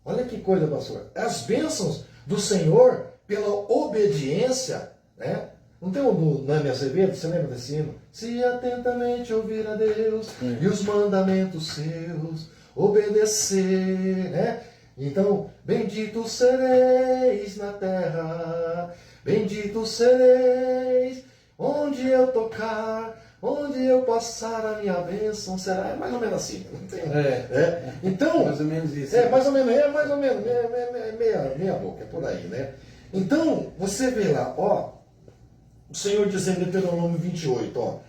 Olha que coisa, pastor. As bênçãos do Senhor pela obediência, né? Não tem o Nani Azevedo? Você lembra desse hino? Se atentamente ouvir a Deus e os mandamentos seus, obedecer, né? Então, bendito sereis na terra, bendito sereis onde eu tocar, onde eu passar a minha bênção será. É mais ou menos assim. Não tem, Então, mais ou menos isso. Mais ou menos, meia boca, é por aí, né? Então, você vê lá, ó, o Senhor dizendo em Deuteronômio 28, ó,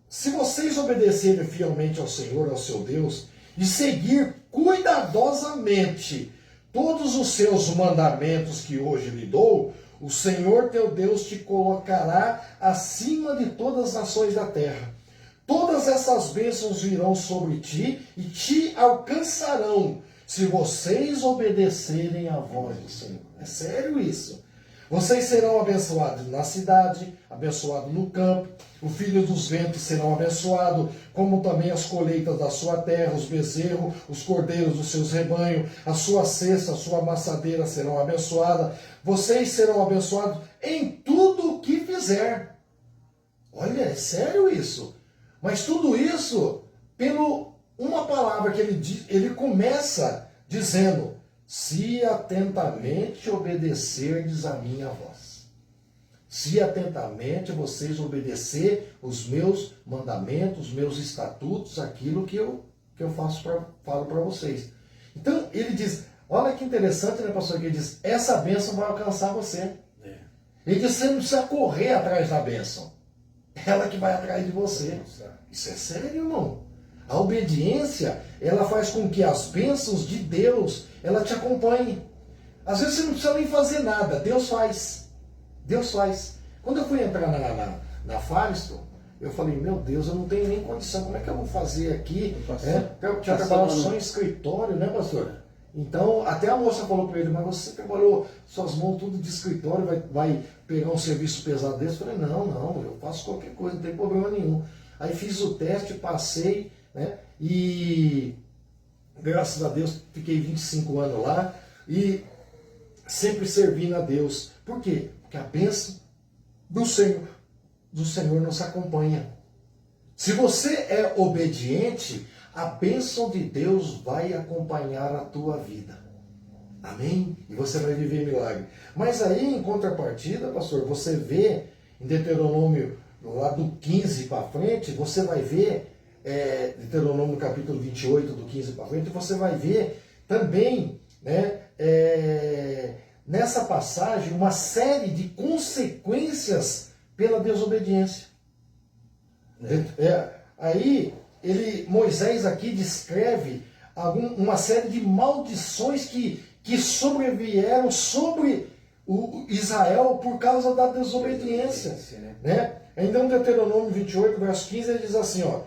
se vocês obedecerem fielmente ao Senhor, ao seu Deus, e seguir cuidadosamente todos os seus mandamentos que hoje lhe dou, o Senhor teu Deus te colocará acima de todas as nações da terra. Todas essas bênçãos virão sobre ti e te alcançarão, se vocês obedecerem à voz do Senhor. É sério isso. Vocês serão abençoados na cidade, abençoados no campo, o filho dos ventos serão abençoados, como também as colheitas da sua terra, os bezerros, os cordeiros dos seus rebanhos, a sua cesta, a sua amassadeira serão abençoadas. Vocês serão abençoados em tudo o que fizer. Olha, é sério isso. Mas tudo isso, pelo uma palavra que ele começa dizendo: se atentamente obedecerdes a minha voz. Se atentamente vocês obedecer os meus mandamentos, os meus estatutos, aquilo que eu falo para vocês. Então, ele diz, olha que interessante, né, pastor? Que ele diz, essa bênção vai alcançar você. Ele diz, você não precisa correr atrás da bênção. Ela que vai atrás de você. Isso é sério, irmão. A obediência, ela faz com que as bênçãos de Deus, ela te acompanhe. Às vezes você não precisa nem fazer nada, Deus faz. Deus faz. Quando eu fui entrar na Firestone, eu falei, meu Deus, eu não tenho nem condição, como é que eu vou fazer aqui? Eu tinha trabalhado só em escritório, né, pastor? Então, até a moça falou para ele, mas você trabalhou suas mãos tudo de escritório, vai pegar um serviço pesado desse? Eu falei, não, eu faço qualquer coisa, não tem problema nenhum. Aí fiz o teste, passei, né? E graças a Deus fiquei 25 anos lá e sempre servindo a Deus. Por quê? Porque a bênção do Senhor nos acompanha. Se você é obediente, a bênção de Deus vai acompanhar a tua vida. Amém? E você vai viver milagre. Mas aí, em contrapartida, pastor, você vê em Deuteronômio, lá do 15 para frente, você vai ver, Deuteronômio capítulo 28, do 15 para frente, você vai ver também, né, nessa passagem, uma série de consequências pela desobediência. Aí, Moisés aqui descreve uma série de maldições que sobrevieram sobre o Israel por causa da desobediência. Né? Então, Deuteronômio 28, verso 15, ele diz assim, ó,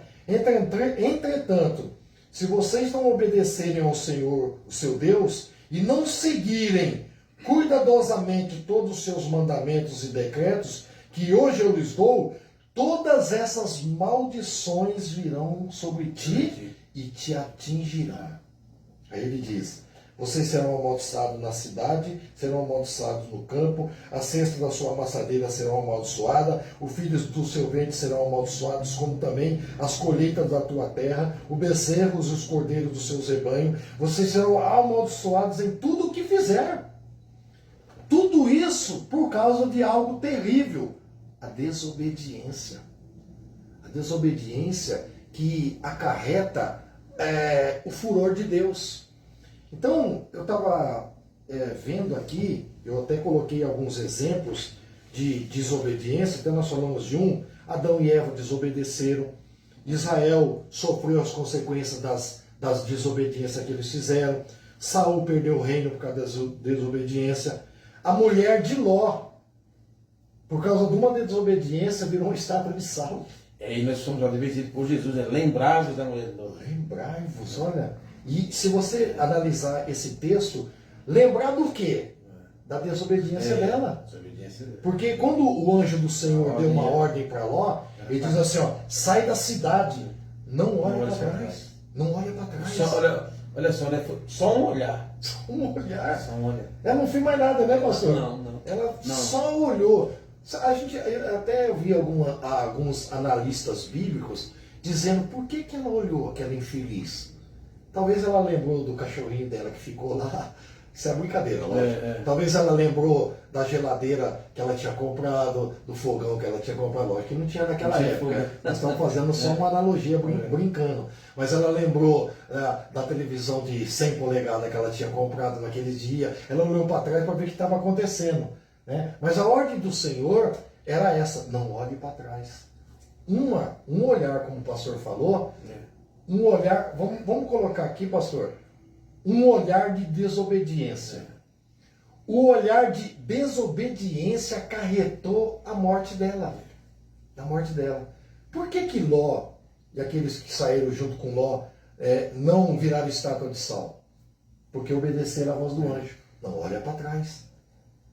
entretanto, se vocês não obedecerem ao Senhor, o seu Deus, e não seguirem cuidadosamente todos os seus mandamentos e decretos, que hoje eu lhes dou, todas essas maldições virão sobre ti e te atingirão. Aí ele diz: vocês serão amaldiçoados na cidade, serão amaldiçoados no campo, a cesta da sua amassadeira serão amaldiçoada, os filhos do seu ventre serão amaldiçoados, como também as colheitas da tua terra, os bezerros e os cordeiros do seu rebanho. Vocês serão amaldiçoados em tudo o que fizer. Tudo isso por causa de algo terrível: a desobediência. A desobediência que acarreta o furor de Deus. Então, eu estava vendo aqui, eu até coloquei alguns exemplos de desobediência, até nós falamos de um: Adão e Eva desobedeceram, Israel sofreu as consequências das desobediências que eles fizeram, Saul perdeu o reino por causa da desobediência, a mulher de Ló, por causa de uma desobediência, virou uma estátua de sal. E nós somos advertidos por Jesus, lembrai-vos da mulher de Ló. Lembrai-vos, olha. E se você analisar esse texto, lembrar do quê? Da desobediência dela. Desobediência dela. Porque quando o anjo do Senhor deu uma ordem para Ló, ele diz assim, ó: sai da cidade, não olhe para trás. Não olhe para trás. Olha só, né? Só um olhar. Só um olhar. Só um olhar. Ela não fez mais nada, né, pastor? Não. Ela Não. só olhou. Eu até vi alguns analistas bíblicos dizendo por que ela olhou, aquela infeliz. Talvez ela lembrou do cachorrinho dela que ficou lá. Isso é brincadeira, lógico. Talvez ela lembrou da geladeira que ela tinha comprado, do fogão que ela tinha comprado, lógico que não tinha naquela época. Nós estamos fazendo só uma analogia, brincando. Mas ela lembrou da televisão de 100 polegadas que ela tinha comprado naquele dia. Ela olhou para trás para ver o que estava acontecendo. Né? Mas a ordem do Senhor era essa: não olhe para trás. Um olhar, como o pastor falou, um olhar, vamos colocar aqui, pastor, um olhar de desobediência. O olhar de desobediência acarretou a morte dela. A morte dela. Por que Ló e aqueles que saíram junto com Ló não viraram estátua de sal? Porque obedeceram a voz do anjo. Não olha para trás.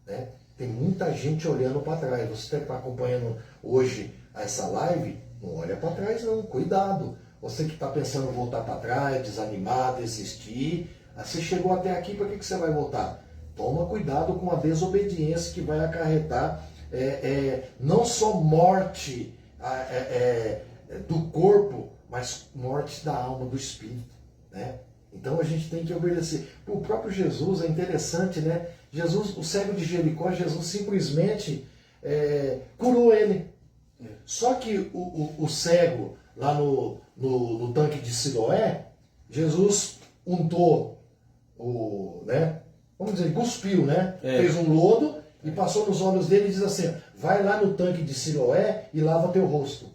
Né? Tem muita gente olhando para trás. Você que está acompanhando hoje essa live, não olha para trás não, cuidado. Você que está pensando em voltar para trás, desanimar, desistir, você chegou até aqui, para que você vai voltar? Toma cuidado com a desobediência que vai acarretar não só morte do corpo, mas morte da alma, do espírito. Né? Então a gente tem que obedecer. O próprio Jesus é interessante, né? Jesus, o cego de Jericó, Jesus simplesmente curou ele. Só que o cego, lá no tanque de Siloé, Jesus untou, vamos dizer, cuspiu, né? Fez um lodo e passou nos olhos dele e diz assim: vai lá no tanque de Siloé e lava teu rosto.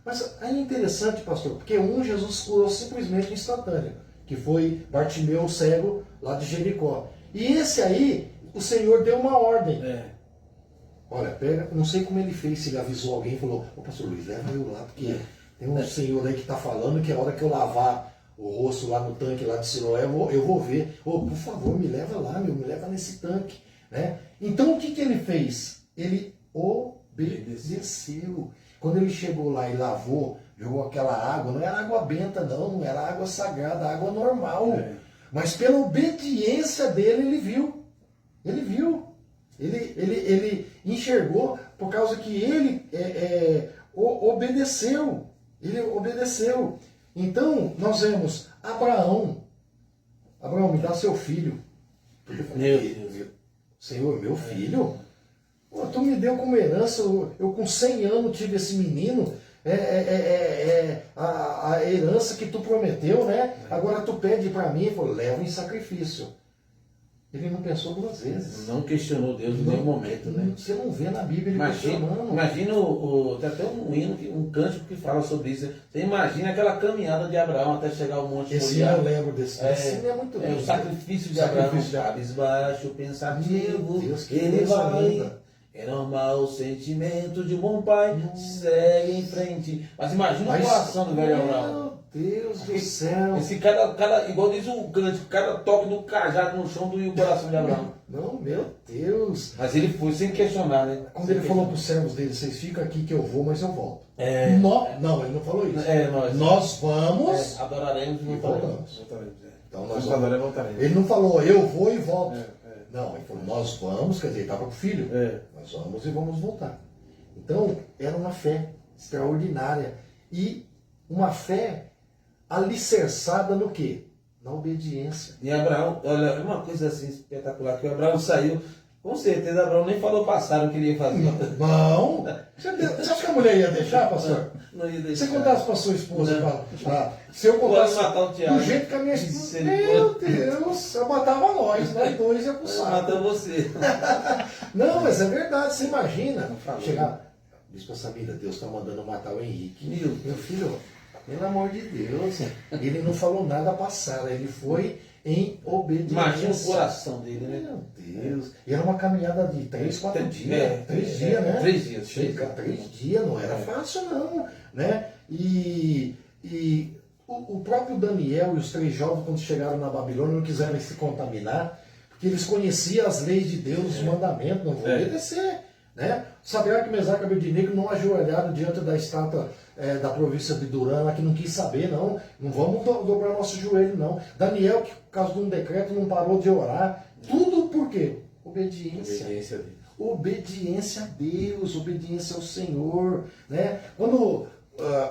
Mas aí é interessante, pastor, porque Jesus curou simplesmente instantâneo, que foi Bartimeu, o cego lá de Jericó. E esse aí, o Senhor deu uma ordem. Olha, pega, não sei como ele fez, se ele avisou alguém e falou: ô pastor Luiz, leva eu lá, porque tem um senhor aí que está falando que a hora que eu lavar o rosto lá no tanque lá de Siloé, eu vou ver. Ô, por favor, me leva lá, me leva nesse tanque. Né? Então o que ele fez? Ele obedeceu. Quando ele chegou lá e lavou, jogou aquela água, não era água benta não era água sagrada, água normal. Mas pela obediência dele, ele viu. Ele viu. Ele enxergou por causa que ele obedeceu. Ele obedeceu. Então, nós vemos Abraão, me dá seu filho. Meu Deus. Senhor, meu filho? Pô, tu me deu como herança, eu com 100 anos tive esse menino, a herança que tu prometeu, né? Agora tu pede para mim, leva em sacrifício. Ele não pensou duas vezes. Não questionou Deus em nenhum momento, né? Você não vê na Bíblia ele questionando. Imagina tem até um hino, um cântico que fala sobre isso. Você imagina aquela caminhada de Abraão até chegar ao Monte Esse Moriá. eu lembro desse. Esse é muito lindo. O sacrifício de Abraão, cabisbaixo, pensativo, Deus, que ele coisa vai. linda. É normal o sentimento de um bom pai, segue em frente. Mas imagina o coração do velho Abraão. Deus do céu. Esse igual diz o cântico, cada toque do cajado no chão doía o coração de Abraão. Não, meu Deus. Mas ele foi sem questionar, né? Quando ele falou para os servos dele, vocês ficam aqui que eu vou, mas eu volto. Não, ele não falou isso. Nós vamos. Adoraremos e voltamos. Voltaremos. Então nós voltaremos. Ele não falou, eu vou e volto. Não, ele falou, nós vamos, quer dizer, ele estava com o filho. Nós vamos e vamos voltar. Então, era uma fé extraordinária. E uma fé alicerçada no quê? Na obediência. E Abraão, olha, uma coisa assim espetacular, que o Abraão saiu, com certeza Abraão nem falou passado o que ele ia fazer. Não. Você acha que a mulher ia deixar, pastor? Não ia deixar. Você contasse para sua esposa, se eu contasse do jeito que a minha esposa, meu Deus, eu matava nós dois ia pro saco. Mata você. Não, mas é verdade, você imagina chegar, Bispo Samira, Deus está mandando matar o Henrique. Meu filho, pelo amor de Deus, ele não falou nada passado, ele foi em obediência. Imagina o coração dele, né? Meu Deus. E era uma caminhada de 3, 4 dias. 3 dias, né? 3 dias. Chega, 3 dias, não era fácil não, né? E o próprio Daniel e os 3 jovens, quando chegaram na Babilônia, não quiseram se contaminar, porque eles conheciam as leis de Deus, os mandamentos, não vão obedecer. Né? Sadraque, Mesaque e Abednego não ajoelharam diante da estátua da província de Durã, que não quis saber, não vamos dobrar nosso joelho, não. Daniel, que por causa de um decreto não parou de orar, tudo por quê? Obediência. Obediência a Deus, obediência ao Senhor. Né? Quando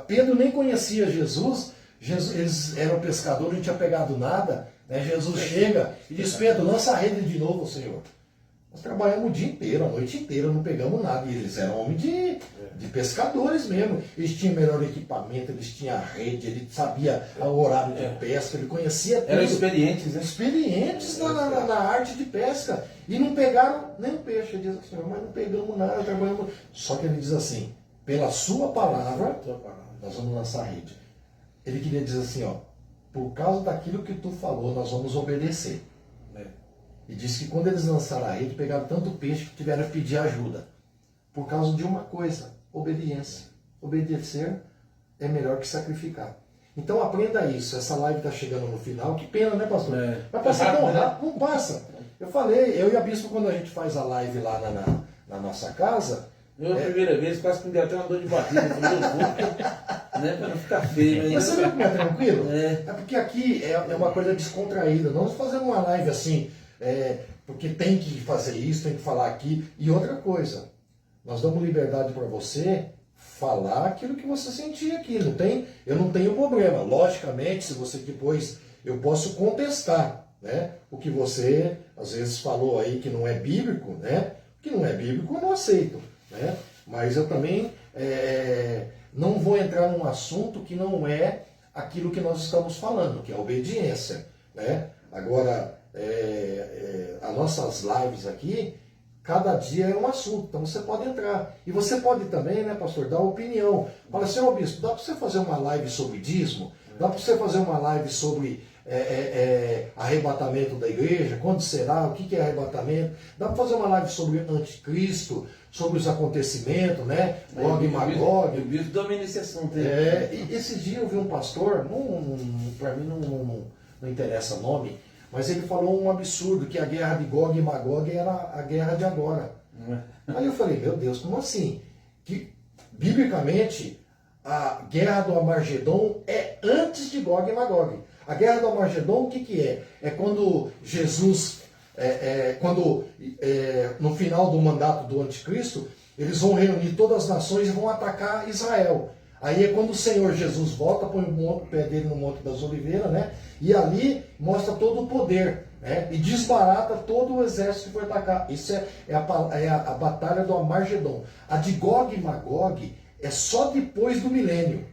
Pedro nem conhecia Jesus, eles eram pescadores, não tinha pegado nada, né? Jesus chega e diz, Pedro, lança a rede de novo, Senhor. Nós trabalhamos o dia inteiro, a noite inteira, não pegamos nada. E eles eram homens de pescadores mesmo. Eles tinham melhor equipamento, eles tinham a rede, ele sabia o horário de pesca, ele conhecia tudo. Eram experientes, né? Experientes na arte de pesca. E não pegaram nem o peixe. Ele diz assim, Senhor, mas não pegamos nada, trabalhamos. Só que ele diz assim, pela sua palavra, nós vamos lançar a rede. Ele queria dizer assim, ó, por causa daquilo que tu falou, nós vamos obedecer. E disse que quando eles lançaram a rede, pegaram tanto peixe que tiveram que pedir ajuda. Por causa de uma coisa, obediência. Obedecer é melhor que sacrificar. Então aprenda isso. Essa live está chegando no final. Que pena, né, pastor? Vai passar tão rápido, não passa. Eu falei, eu e a Bispo, quando a gente faz a live lá na nossa casa... Eu, a primeira vez, quase que me deu até uma dor de barriga. Né, para não ficar feio. Mas você viu como é tranquilo? É porque aqui é uma coisa descontraída. Nós vamos fazer uma live assim... porque tem que fazer isso, tem que falar aqui. E outra coisa, nós damos liberdade para você falar aquilo que você sentir aqui. Eu não tenho problema. Logicamente, se você depois, eu posso contestar, né? O que você às vezes falou aí que não é bíblico, né? O que não é bíblico eu não aceito, né? Mas eu também não vou entrar num assunto que não é aquilo que nós estamos falando, que é a obediência, né? Agora, as nossas lives aqui, cada dia é um assunto, então você pode entrar. E você pode também, né, pastor, dar opinião. Fala assim, ô bispo, dá para você fazer uma live sobre dízimo? Dá para você fazer uma live sobre arrebatamento da igreja? Quando será? O que é arrebatamento? Dá para fazer uma live sobre anticristo, sobre os acontecimentos, né? Gog e Magog. O bispo domina esse assunto. E esse dia eu vi um pastor, para mim não interessa o nome, mas ele falou um absurdo, que a guerra de Gog e Magog era a guerra de agora. Aí eu falei, meu Deus, como assim? Que, biblicamente, a guerra do Armagedon é antes de Gog e Magog. A guerra do Armagedon, o que é? É quando Jesus, no final do mandato do anticristo, eles vão reunir todas as nações e vão atacar Israel. Aí é quando o Senhor Jesus volta, põe o pé dele no Monte das Oliveiras, né? E ali mostra todo o poder, né? E desbarata todo o exército que foi atacar. Isso é a batalha do Armagedon. A de Gog e Magog é só depois do milênio.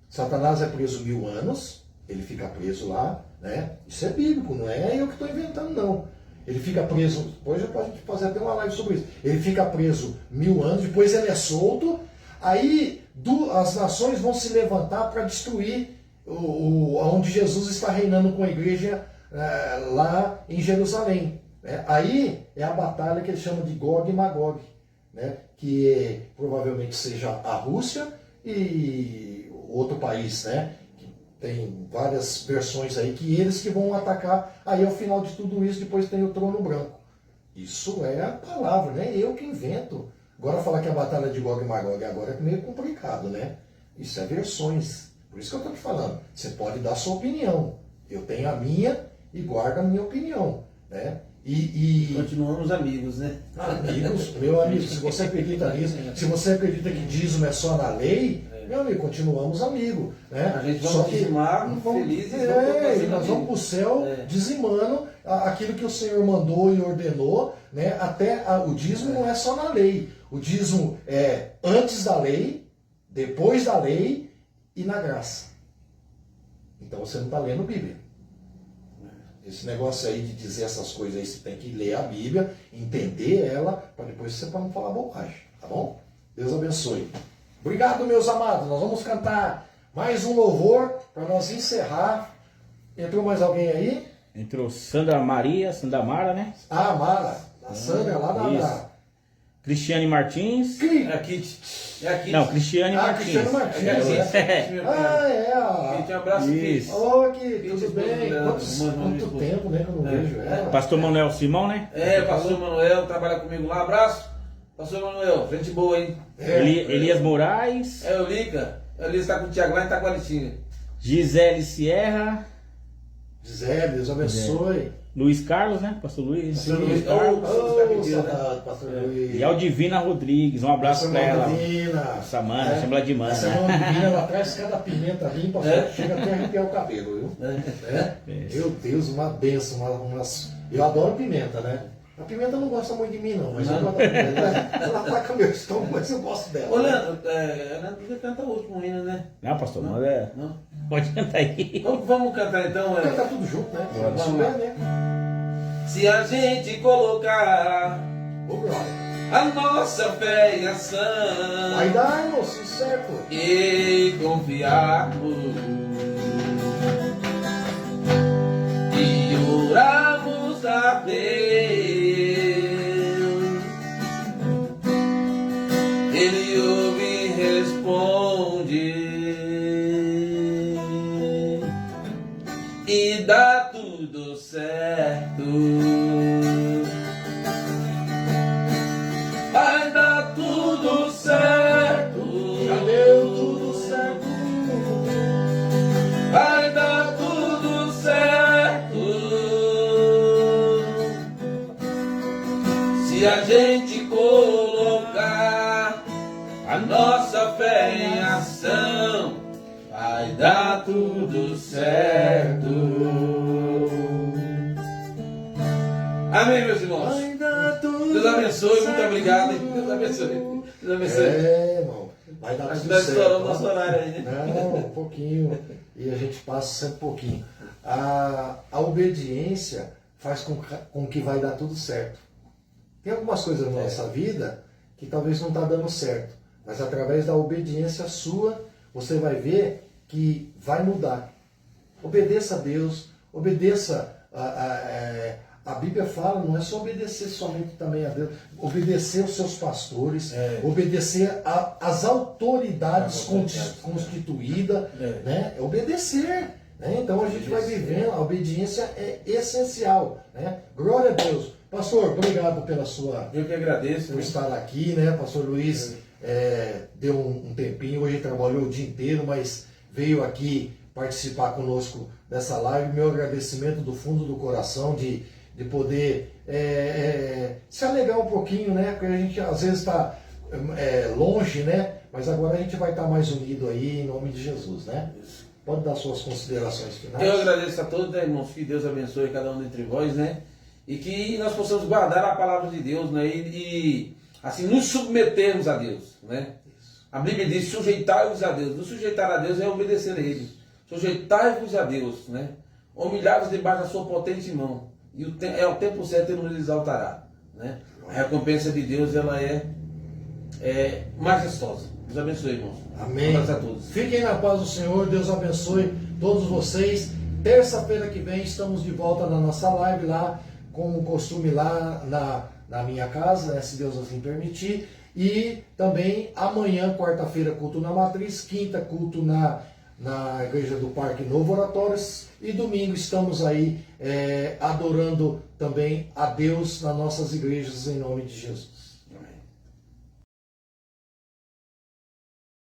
Satanás é preso 1000 anos, ele fica preso lá, né? Isso é bíblico, não é eu que estou inventando, não. Ele fica preso, depois já pode fazer até uma live sobre isso. Ele fica preso 1000 anos, depois ele é solto, aí as nações vão se levantar para destruir onde Jesus está reinando com a igreja lá em Jerusalém. Né? Aí é a batalha que eles chamam de Gog e Magog, né? Que provavelmente seja a Rússia e outro país, né? Tem várias versões aí que eles que vão atacar. Aí ao final de tudo isso, depois tem o trono branco. Isso é a palavra, né? Eu que invento. Agora falar que a batalha de Gog e Magog agora é meio complicado, né? Isso é versões. Por isso que eu estou te falando. Você pode dar a sua opinião. Eu tenho a minha e guardo a minha opinião, né? Continuamos amigos, né? Amigos, meu amigo, se você acredita nisso, se você acredita que dízimo é só na lei, meu amigo, continuamos amigos, né? A gente vai dizimar felizes, nós vamos para o céu dizimando aquilo que o Senhor mandou e ordenou, né? Até o dízimo não é só na lei. O dízimo é antes da lei, depois da lei e na graça. Então você não está lendo Bíblia. Esse negócio aí de dizer essas coisas aí, você tem que ler a Bíblia, entender ela, para depois você não falar bobagem, tá bom? Deus abençoe. Obrigado, meus amados. Nós vamos cantar mais um louvor para nós encerrar. Entrou mais alguém aí? Entrou Sandra Mara, né? Ah, Mara. A Sandra lá da... Cristiane Martins. É aqui. Não, Cristiane Martins. Cristiane Martins. Um abraço, isso. Ô, que tudo bem? Quanto tempo, né, que eu não vejo ela. Pastor Manuel Simão, né? Pastor Manuel, trabalha comigo lá. Abraço. Pastor Manuel, gente boa, hein? Elias Moraes. O Lica. O Elias está com o Tiago lá em Taquaritinga. Gisele Sierra. Gisele, Deus abençoe. Luiz Carlos, né? Pastor Luiz. Pastor Luiz. Saudade, Pastor Luiz. E Aldivina Rodrigues, um abraço pra ela. Aldivina. Samana, chama ela de mana. Essa Aldivina, ela traz cada pimenta limpa, chega até a arrepiar o cabelo, viu? Meu Deus, uma benção. Eu adoro pimenta, né? A pimenta não gosta muito de mim, não, mas eu gosto da pimenta. Ela ataca meu estômago, mas eu gosto dela. Ô, Leandro, você canta o último hino, né? Não, pastor, manda. Não? Pode cantar aí. Vamos cantar então, Vamos cantar tudo junto, né? Vamos lá. Se a gente colocar a nossa fé em ação, vai dar, irmão, sim, certo. E confiarmos e orarmos a Deus, Ele ouve e responde e dá tudo certo. Vai dar tudo certo. Já deu tudo certo. Vai dar tudo certo. Se a gente colocar a nossa fé em ação, vai dar tudo certo. Amém, meus irmãos. Deus abençoe, muito obrigado. Deus abençoe. Deus abençoe. Irmão. Vai dar tudo Nós certo. estouramos nosso horário aí, né? Não, um pouquinho. E a gente passa sempre um pouquinho. A obediência faz com que vai dar tudo certo. Tem algumas coisas na nossa vida que talvez não está dando certo. Mas através da obediência sua, você vai ver que vai mudar. Obedeça a Deus, obedeça a Bíblia fala, não é só obedecer somente também a Deus, obedecer aos seus pastores, obedecer às autoridades constituídas, né? É obedecer. Né? Então a gente vai vivendo, a obediência é essencial. Né? Glória a Deus. Pastor, obrigado pela sua... Eu que agradeço. Por estar aqui, né? Pastor Luiz deu um tempinho, hoje trabalhou o dia inteiro, mas veio aqui participar conosco dessa live. Meu agradecimento do fundo do coração de poder se alegar um pouquinho, né? Porque a gente às vezes está longe, né? Mas agora a gente vai estar mais unido aí em nome de Jesus, né? Pode dar suas considerações finais. Eu agradeço a todos, né, irmãos, que Deus abençoe cada um dentre vós, né? E que nós possamos guardar a palavra de Deus, né? E assim, nos submetermos a Deus, né? A Bíblia diz, sujeitai-vos a Deus. Nos sujeitar a Deus é obedecer a Ele. Sujeitai-vos a Deus, né? Humilhai-vos debaixo da sua potente mão. E o tempo certo Ele nos exaltará, né? A recompensa de Deus, ela é majestosa. Deus abençoe, irmãos. Amém. Um abraço a todos. Fiquem na paz do Senhor. Deus abençoe todos vocês. Terça-feira que vem estamos de volta na nossa live lá, como costume lá na minha casa, né, se Deus assim permitir. E também amanhã, quarta-feira, culto na Matriz, quinta, culto na na igreja do Parque Novo Oratórios, e domingo estamos aí adorando também a Deus nas nossas igrejas em nome de Jesus.